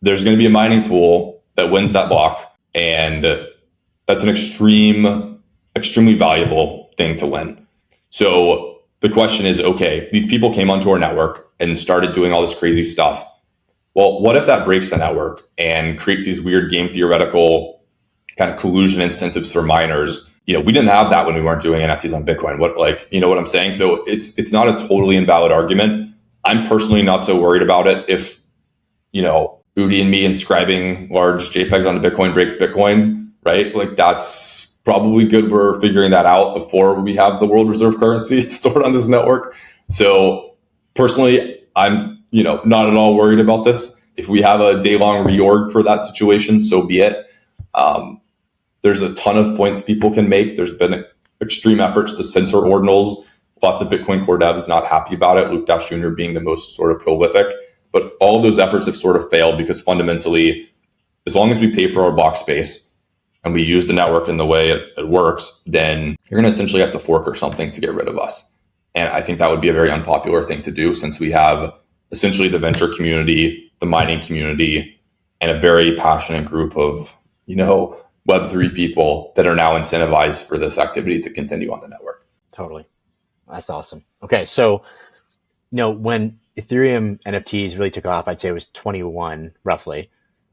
there's going to be a mining pool that wins that block. And that's an extremely valuable thing to win. So the question is, okay, these people came onto our network and started doing all this crazy stuff. Well, what if that breaks the network and creates these weird game theoretical kind of collusion incentives for miners? We didn't have that when we weren't doing NFTs on Bitcoin. What I'm saying? So it's not a totally invalid argument. I'm personally not so worried about it. If, Udi and me inscribing large JPEGs onto Bitcoin breaks Bitcoin, right? Like that's probably good. We're figuring that out before we have the world reserve currency stored on this network. So personally, I'm, not at all worried about this. If we have a day-long reorg for that situation, so be it. There's a ton of points people can make. There's been extreme efforts to censor Ordinals. Lots of Bitcoin core devs not happy about it. Luke Dash Jr. being the most sort of prolific. But all of those efforts have sort of failed because fundamentally, as long as we pay for our block space and we use the network in the way it works, then you're going to essentially have to fork or something to get rid of us. And I think that would be a very unpopular thing to do, since we have essentially the venture community, the mining community, and a very passionate group of, Web3 people that are now incentivized for this activity to continue on the network. Totally. That's awesome. Okay. So, when Ethereum NFTs really took off, I'd say it was 21 roughly.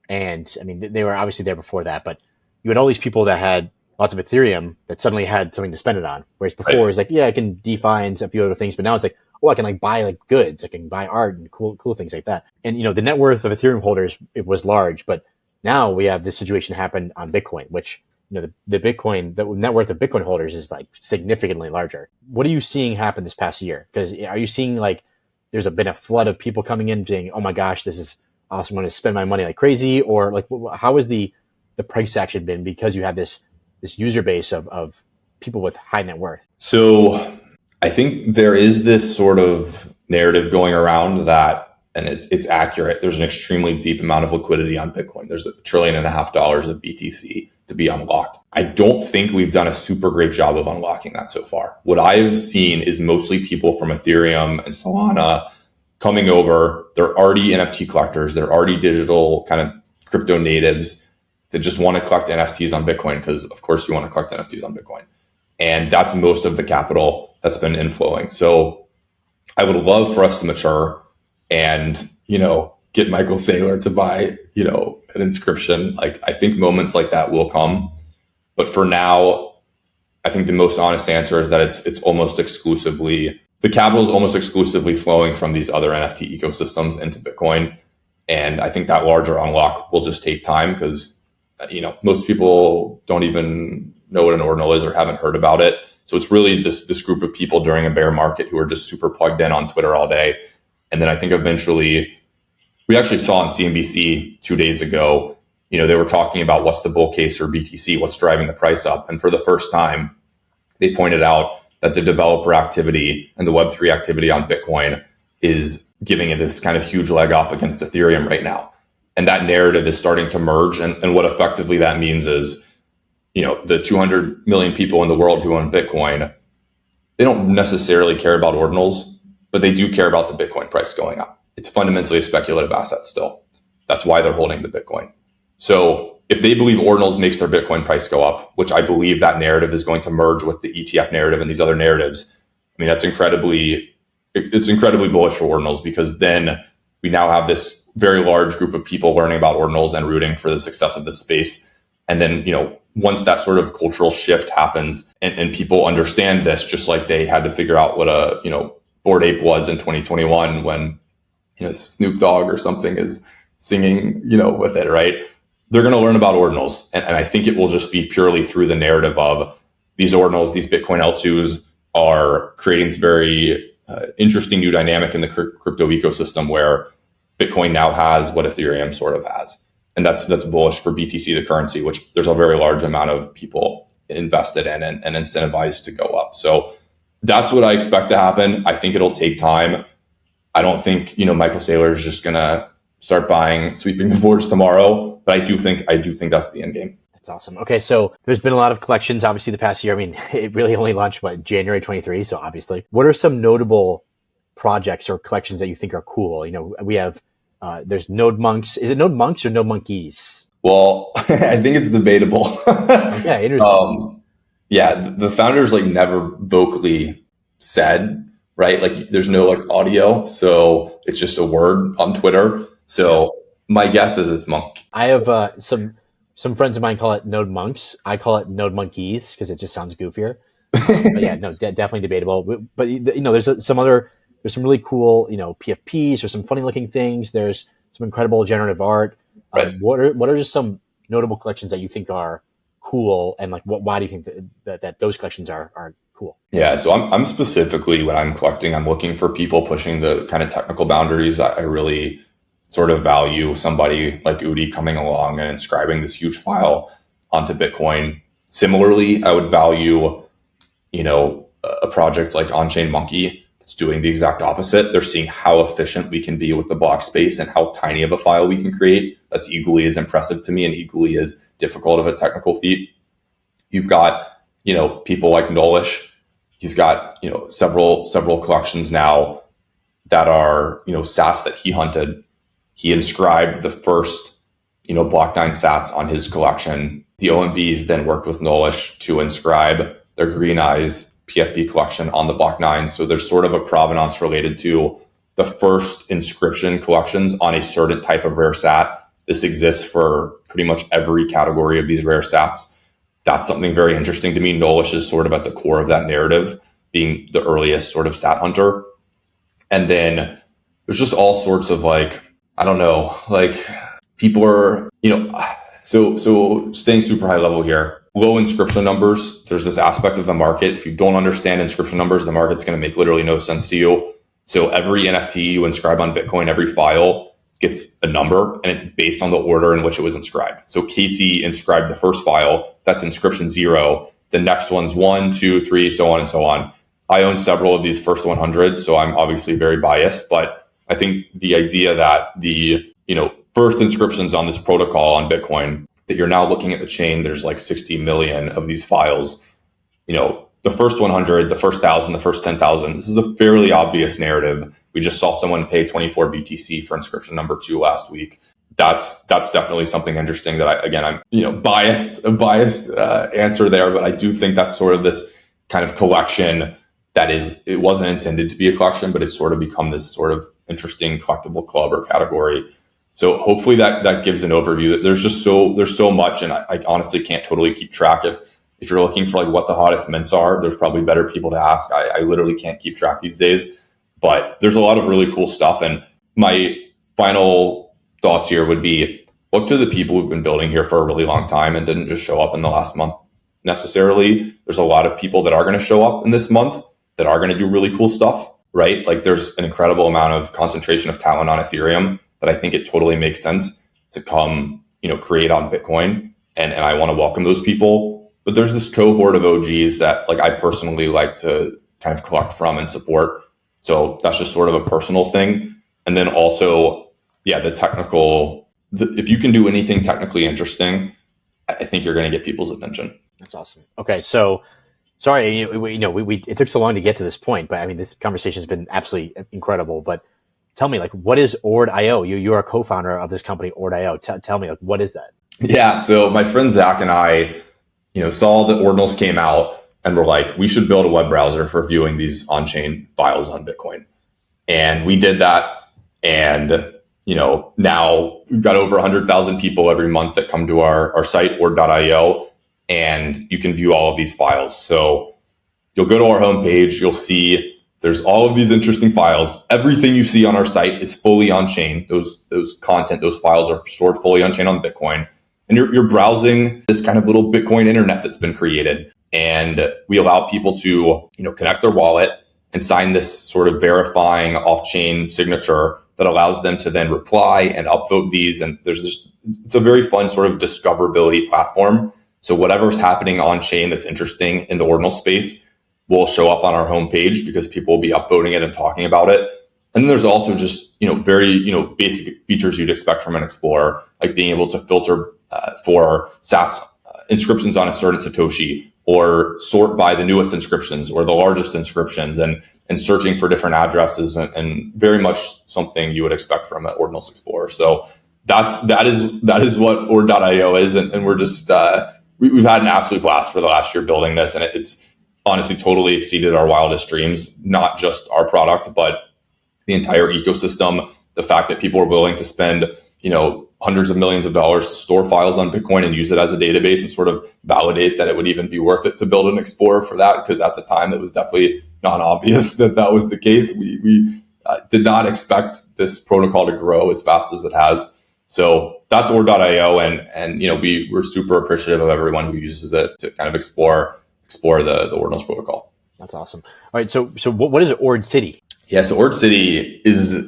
And I mean, they were obviously there before that, but you had all these people that had lots of Ethereum that suddenly had something to spend it on. Whereas before, Right. it's like, yeah, I can DeFi and a few other things, but now it's like, oh, I can like buy like goods, I can buy art and cool things like that. And the net worth of Ethereum holders, it was large, but now we have this situation happen on Bitcoin, which the net worth of Bitcoin holders is like significantly larger. What are you seeing happen this past year? Because are you seeing like been a flood of people coming in saying, "Oh my gosh, this is awesome! I'm going to spend my money like crazy," or like how has the price action been because you have this user base of people with high net worth? So I think there is this sort of narrative going around that, and it's accurate. There's an extremely deep amount of liquidity on Bitcoin. There's $1.5 trillion of BTC to be unlocked. I don't think we've done a super great job of unlocking that so far. What I've seen is mostly people from Ethereum and Solana coming over. They're already NFT collectors. They're already digital kind of crypto natives that just want to collect NFTs on Bitcoin because, of course, you want to collect NFTs on Bitcoin. And that's most of the capital that's been inflowing. So I would love for us to mature and, get Michael Saylor to buy, an inscription. Like, I think moments like that will come. But for now, I think the most honest answer is that it's almost exclusively, the capital is almost exclusively flowing from these other NFT ecosystems into Bitcoin. And I think that larger unlock will just take time because, most people don't even know what an ordinal is or haven't heard about it. So it's really this group of people during a bear market who are just super plugged in on Twitter all day. And then I think eventually, we actually saw on CNBC 2 days ago, they were talking about what's the bull case for BTC, what's driving the price up. And for the first time, they pointed out that the developer activity and the Web3 activity on Bitcoin is giving it this kind of huge leg up against Ethereum right now. And that narrative is starting to merge. And what effectively that means is, the 200 million people in the world who own Bitcoin, they don't necessarily care about ordinals, but they do care about the Bitcoin price going up. It's fundamentally a speculative asset still. That's why they're holding the Bitcoin. So if they believe ordinals makes their Bitcoin price go up, which I believe that narrative is going to merge with the ETF narrative and these other narratives, I mean, it's incredibly bullish for ordinals because then we now have this very large group of people learning about ordinals and rooting for the success of this space. And then, once that sort of cultural shift happens and people understand this, just like they had to figure out what a, Bored Ape was in 2021 when, Snoop Dogg or something is singing, with it, right? They're going to learn about ordinals. And I think it will just be purely through the narrative of these ordinals, these Bitcoin L2s are creating this very interesting new dynamic in the crypto ecosystem where Bitcoin now has what Ethereum sort of has. And that's bullish for BTC, the currency, which there's a very large amount of people invested in and incentivized to go up. So that's what I expect to happen. I think it'll take time. I don't think, Michael Saylor is just going to start sweeping the boards tomorrow. But I do think that's the end game. That's awesome. Okay, so there's been a lot of collections, obviously, the past year. I mean, it really only launched, January 23. So obviously, what are some notable projects or collections that you think are cool? We have, there's Node Monks. Is it Node Monks or Node Monkeys? Well, I think it's debatable. Okay, interesting. Yeah, the founders never vocally said, right? There's no audio. So it's just a word on Twitter. So my guess is it's Monk. I have some friends of mine call it Node Monks. I call it Node Monkeys because it just sounds goofier. But yeah, no, definitely debatable. But there's some really cool, PFPs or some funny looking things. There's some incredible generative art. Right. What are just some notable collections that you think are cool, and why do you think that those collections are cool? Yeah, so I'm specifically, when I'm collecting, I'm looking for people pushing the kind of technical boundaries. I really sort of value somebody like Udi coming along and inscribing this huge file onto Bitcoin. Similarly, I would value, a project like On-Chain Monkey that's doing the exact opposite. They're seeing how efficient we can be with the block space and how tiny of a file we can create. That's equally as impressive to me and equally as difficult of a technical feat. You've got, people like Nolish. He's got, several collections now that are, sats that he hunted. He inscribed the first, Block 9 sats on his collection. The OMBs then worked with Nolish to inscribe their Green Eyes PFP collection on the Block 9. So there's sort of a provenance related to the first inscription collections on a certain type of rare sat. This exists for pretty much every category of these rare sats. That's something very interesting to me. Nolish is sort of at the core of that narrative, being the earliest sort of sat hunter. And then there's just all sorts of like, I don't know, like people are, so staying super high level here, low inscription numbers. There's this aspect of the market. If you don't understand inscription numbers, the market's going to make literally no sense to you. So every NFT you inscribe on Bitcoin, every file gets a number, and it's based on the order in which it was inscribed. So Casey inscribed the first file, that's inscription 0. The next one's 1, 2, 3, so on and so on. I own several of these first 100, so I'm obviously very biased, but I think the idea that the, first inscriptions on this protocol on Bitcoin, that you're now looking at the chain, there's like 60 million of these files, the first 100, the first 1,000, the first 10,000, this is a fairly obvious narrative. We just saw someone pay 24 BTC for inscription number 2 last week. That's definitely something interesting that I'm biased answer there, but I do think that's sort of this kind of collection that it wasn't intended to be a collection, but it's sort of become this sort of interesting collectible club or category. So hopefully that gives an overview. There's so much, and I honestly can't totally keep track. If you're looking for like what the hottest mints are, there's probably better people to ask. I literally can't keep track these days, but there's a lot of really cool stuff. And my final thoughts here would be, look to the people who've been building here for a really long time and didn't just show up in the last month necessarily. There's a lot of people that are going to show up in this month that are going to do really cool stuff, right? Like there's an incredible amount of concentration of talent on Ethereum that I think it totally makes sense to come, create on Bitcoin. And I want to welcome those people. But there's this cohort of OGs that like I personally like to kind of collect from and support. So that's just sort of a personal thing. And then also, the technical, if you can do anything technically interesting, I think you're going to get people's attention. That's awesome. Okay. So sorry, it took so long to get to this point, but I mean, this conversation has been absolutely incredible. But tell me, like, what is Ord.io? You are a co-founder of this company, Ord.io. Tell me, like, what is that? Yeah. So my friend Zach and I, saw that Ordinals came out and were like, we should build a web browser for viewing these on-chain files on Bitcoin. And we did that. And, now we've got over 100,000 people every month that come to our site, Ord.io, and you can view all of these files. So you'll go to our homepage, you'll see there's all of these interesting files. Everything you see on our site is fully on-chain. Those files are stored fully on-chain on Bitcoin. And you're browsing this kind of little Bitcoin internet that's been created. And we allow people to, connect their wallet and sign this sort of verifying off-chain signature that allows them to then reply and upvote these. And it's a very fun sort of discoverability platform. So whatever's happening on-chain that's interesting in the ordinal space will show up on our homepage because people will be upvoting it and talking about it. And then there's also just, very, basic features you'd expect from an Explorer, like being able to filter for sats inscriptions on a certain Satoshi, or sort by the newest inscriptions or the largest inscriptions, and searching for different addresses, and very much something you would expect from an Ordinals Explorer. So that is what Ord.io is, and we're just we've had an absolute blast for the last year building this, and it's honestly totally exceeded our wildest dreams. Not just our product, but the entire ecosystem. The fact that people are willing to spend hundreds of millions of dollars to store files on Bitcoin and use it as a database and sort of validate that it would even be worth it to build an Explorer for that. Because at the time, it was definitely not obvious that was the case. We did not expect this protocol to grow as fast as it has. So that's Ord.io. And we're super appreciative of everyone who uses it to kind of explore the Ordinals protocol. That's awesome. All right. So what is Ord City? Yeah, so Ord City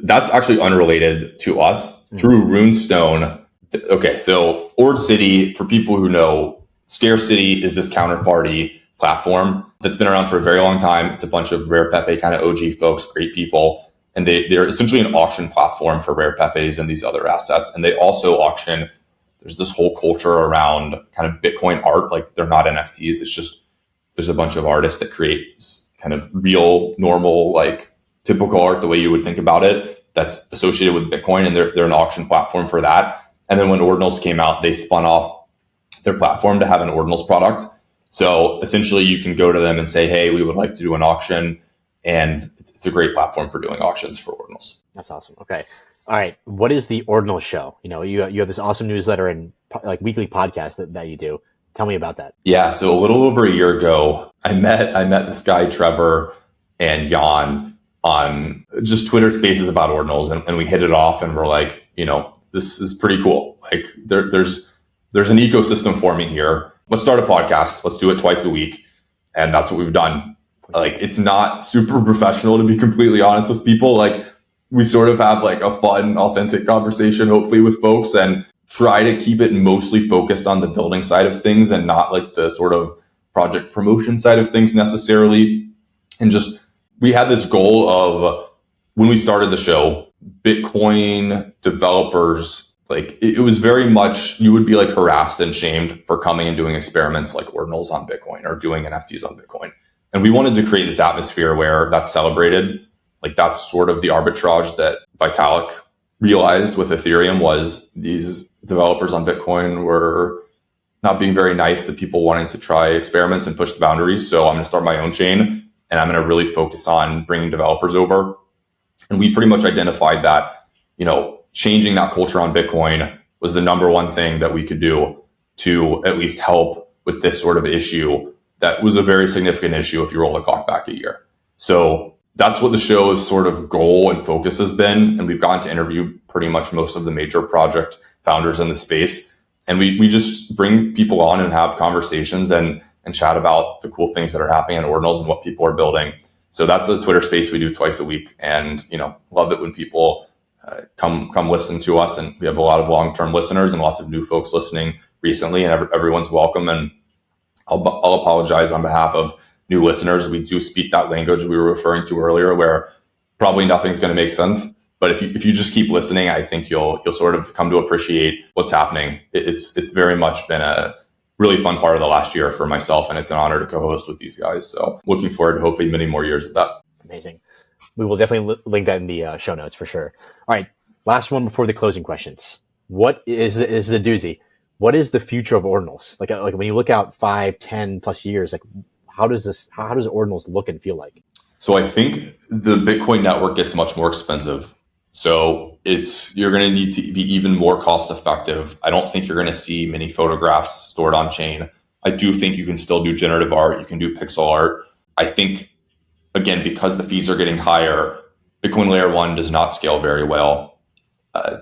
that's actually unrelated to us through Runestone. Okay, so Ord City, for people who know, Scarcity is this counterparty platform that's been around for a very long time. It's a bunch of Rare Pepe kind of OG folks, great people. And they're essentially an auction platform for Rare Pepes and these other assets. And they also auction, there's this whole culture around kind of Bitcoin art. Like they're not NFTs. It's just, there's a bunch of artists that create kind of real, normal, like typical art, the way you would think about it, that's associated with Bitcoin, and they're an auction platform for that. And then when Ordinals came out, they spun off their platform to have an Ordinals product. So essentially you can go to them and say, hey, we would like to do an auction. And it's a great platform for doing auctions for Ordinals. That's awesome. Okay. All right. What is the Ordinal show? You have this awesome newsletter and weekly podcast that you do. Tell me about that. Yeah. So a little over a year ago, I met this guy, Trevor, and Jan on just Twitter spaces about Ordinals. And we hit it off and we're like, this is pretty cool. Like there's an ecosystem forming here. Let's start a podcast. Let's do it twice a week. And that's what we've done. Like, it's not super professional, to be completely honest with people. Like, we sort of have like a fun, authentic conversation, hopefully, with folks, and try to keep it mostly focused on the building side of things and not like the sort of project promotion side of things necessarily. And just, we had this goal of, when we started the show, Bitcoin developers, like, it was very much, you would be like harassed and shamed for coming and doing experiments like Ordinals on Bitcoin or doing NFTs on Bitcoin. And we wanted to create this atmosphere where that's celebrated. Like, that's sort of the arbitrage that Vitalik realized with Ethereum, was these developers on Bitcoin were not being very nice to people wanting to try experiments and push the boundaries. So I'm going to start my own chain, and I'm going to really focus on bringing developers over. And we pretty much identified that, changing that culture on Bitcoin was the number one thing that we could do to at least help with this sort of issue. That was a very significant issue if you roll the clock back a year. So that's what the show's sort of goal and focus has been. And we've gotten to interview pretty much most of the major project founders in the space. And we just bring people on and have conversations and chat about the cool things that are happening in Ordinals and what people are building. So that's a Twitter space we do twice a week. And, love it when people come listen to us. And we have a lot of long-term listeners and lots of new folks listening recently, and everyone's welcome. And I'll apologize on behalf of new listeners. We do speak that language we were referring to earlier, where probably nothing's going to make sense. But if you just keep listening, I think you'll sort of come to appreciate what's happening. It's very much been a really fun part of the last year for myself, and it's an honor to co-host with these guys. So looking forward to hopefully many more years of that. Amazing. We will definitely link that in the show notes for sure. All right, last one before the closing questions. What is the doozy? What is the future of Ordinals? Like when you look out 5, 10 plus years, like how does Ordinals look and feel like? So I think the Bitcoin network gets much more expensive. So you're going to need to be even more cost effective. I don't think you're going to see many photographs stored on chain. I do think you can still do generative art. You can do pixel art. I think, again, because the fees are getting higher, Bitcoin layer 1 does not scale very well.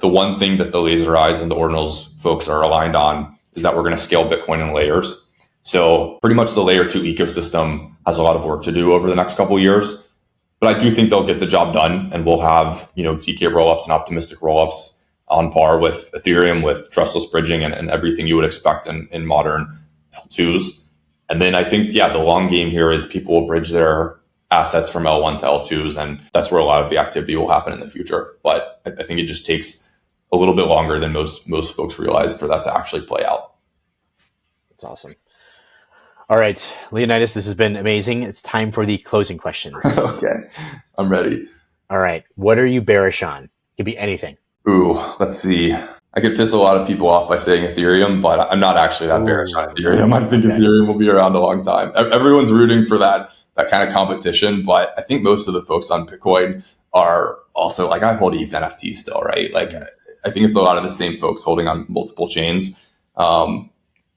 The one thing that the Laser Eyes and the Ordinals folks are aligned on is that we're going to scale Bitcoin in layers. So pretty much the layer 2 ecosystem has a lot of work to do over the next couple of years. But I do think they'll get the job done, and we'll have, ZK rollups and optimistic rollups on par with Ethereum, with trustless bridging and everything you would expect in modern L2s. And then I think, the long game here is people will bridge their assets from L1 to L2s, and that's where a lot of the activity will happen in the future. But I think it just takes a little bit longer than most folks realize for that to actually play out. That's awesome. All right, Leonidas, this has been amazing. It's time for the closing questions. Okay, I'm ready. All right, what are you bearish on? It could be anything. Ooh, let's see. I could piss a lot of people off by saying Ethereum, but I'm not actually that bearish on Ethereum. I think Ethereum will be around a long time. Everyone's rooting for that kind of competition, but I think most of the folks on Bitcoin are also like, I hold ETH NFTs still, right? Like, I think it's a lot of the same folks holding on multiple chains.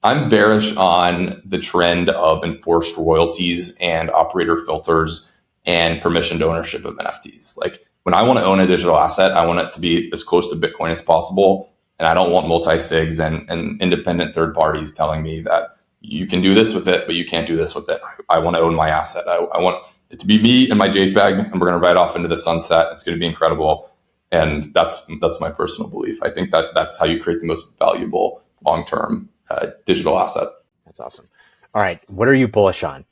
I'm bearish on the trend of enforced royalties and operator filters and permissioned ownership of NFTs. Like, when I want to own a digital asset, I want it to be as close to Bitcoin as possible. And I don't want multi-sigs and independent third parties telling me that you can do this with it, but you can't do this with it. I want to own my asset. I want it to be me and my JPEG, and we're going to ride off into the sunset. It's going to be incredible. And that's my personal belief. I think that's how you create the most valuable long-term digital asset. That's awesome. All right. What are you bullish on?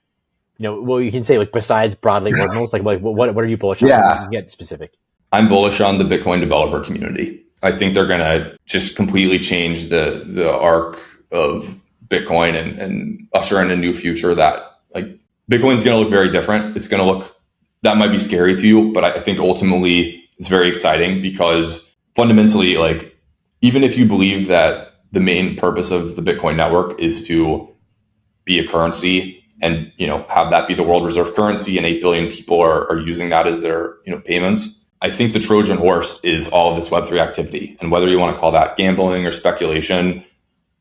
Well, you can say, like, besides broadly Ordinals, like what are you bullish on? Yeah. You can get specific. I'm bullish on the Bitcoin developer community. I think they're going to just completely change the arc of Bitcoin and usher in a new future that, like, Bitcoin's going to look very different. It's going to look, that might be scary to you, but I think ultimately it's very exciting, because fundamentally, like, even if you believe that the main purpose of the Bitcoin network is to be a currency and, have that be the world reserve currency and 8 billion people are using that as their, payments. I think the Trojan horse is all of this Web3 activity. And whether you want to call that gambling or speculation,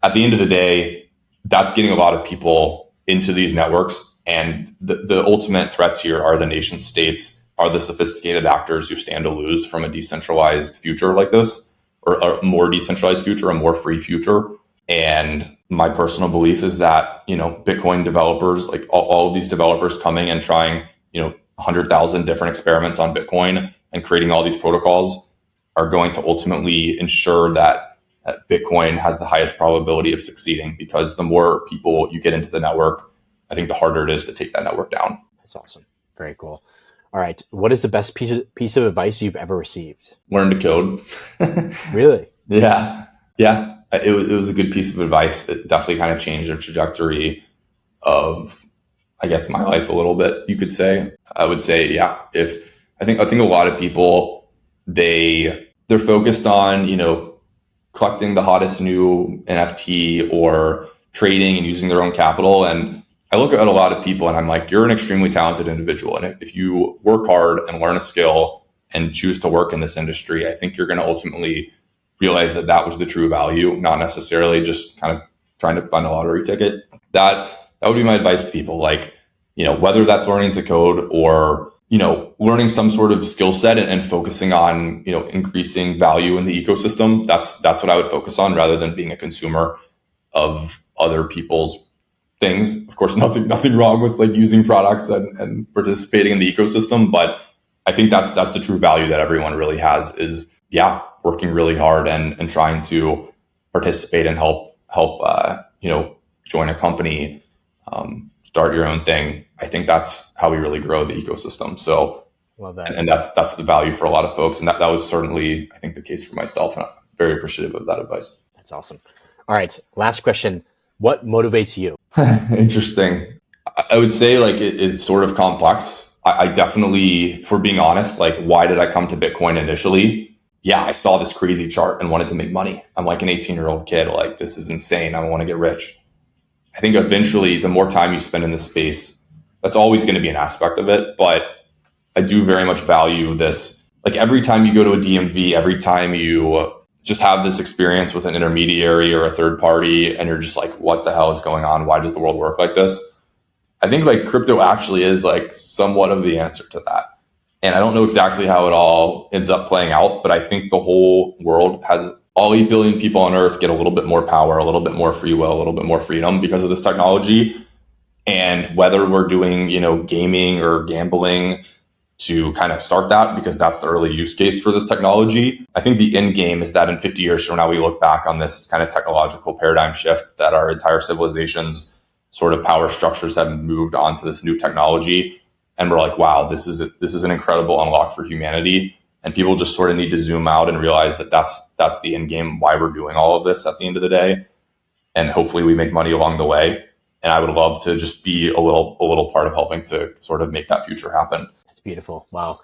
at the end of the day, that's getting a lot of people into these networks. And the ultimate threats here are the nation states, are the sophisticated actors who stand to lose from a decentralized future like this, or a more decentralized future, a more free future. And my personal belief is that, Bitcoin developers, like all of these developers coming and trying, 100,000 different experiments on Bitcoin and creating all these protocols are going to ultimately ensure that Bitcoin has the highest probability of succeeding, because the more people you get into the network, I think the harder it is to take that network down. That's awesome. Very cool. All right. What is the best piece of advice you've ever received? Learn to code. Really? Yeah. Yeah. It was a good piece of advice. It definitely kind of changed the trajectory of, I guess, my life a little bit, you could say. I would say, yeah, I think a lot of people, they're focused on, collecting the hottest new NFT or trading and using their own capital. And I look at a lot of people and I'm like, you're an extremely talented individual. And if you work hard and learn a skill and choose to work in this industry, I think you're going to ultimately realize that was the true value, not necessarily just kind of trying to find a lottery ticket. That would be my advice to people. Like, whether that's learning to code or, learning some sort of skill set and focusing on, increasing value in the ecosystem. That's what I would focus on, rather than being a consumer of other people's things. Of course, nothing wrong with like using products and participating in the ecosystem. But I think that's the true value that everyone really has is, working really hard and trying to participate and help, join a company, start your own thing. I think that's how we really grow the ecosystem. So, love that. And that's the value for a lot of folks. And that was certainly, I think, the case for myself. And I'm very appreciative of that advice. That's awesome. All right. Last question. What motivates you? Interesting. I would say like it's sort of complex. I definitely, if we're being honest, like, why did I come to Bitcoin initially? Yeah, I saw this crazy chart and wanted to make money. I'm like an 18-year-old kid. Like, this is insane. I want to get rich. I think eventually the more time you spend in this space, that's always going to be an aspect of it. But I do very much value this. Like, every time you go to a DMV, every time you just have this experience with an intermediary or a third party, and you're just like, what the hell is going on? Why does the world work like this? I think like crypto actually is like somewhat of the answer to that. And I don't know exactly how it all ends up playing out, but I think the whole world has, all 8 billion people on earth get a little bit more power, a little bit more free will, a little bit more freedom because of this technology. And whether we're doing, gaming or gambling to kind of start that, because that's the early use case for this technology, I think the end game is that in 50 years from now, we look back on this kind of technological paradigm shift, that our entire civilization's sort of power structures have moved onto this new technology. And we're like, wow, this is an incredible unlock for humanity. And people just sort of need to zoom out and realize that that's the end game, why we're doing all of this at the end of the day. And hopefully we make money along the way. And I would love to just be a little part of helping to sort of make that future happen. That's beautiful. Wow.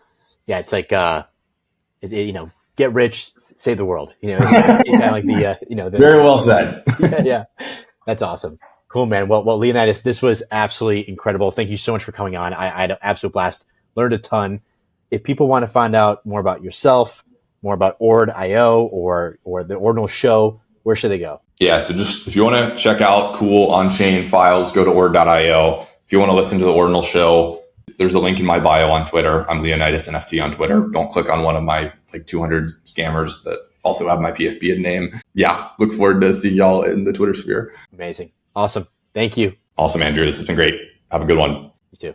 Yeah, it's like, get rich, save the world. Kind of like Very well said. Yeah. That's awesome. Cool, man. Well, Leonidas, this was absolutely incredible. Thank you so much for coming on. I had an absolute blast. Learned a ton. If people want to find out more about yourself, more about Ord.io or the Ordinals show, where should they go? Yeah, so just if you want to check out cool on-chain files, go to Ord.io. If you want to listen to the Ordinals show, there's a link in my bio on Twitter. I'm Leonidas NFT on Twitter. Don't click on one of my like 200 scammers that also have my PFP name. Yeah, look forward to seeing y'all in the Twitter sphere. Amazing. Awesome. Thank you. Awesome, Andrew. This has been great. Have a good one. You too.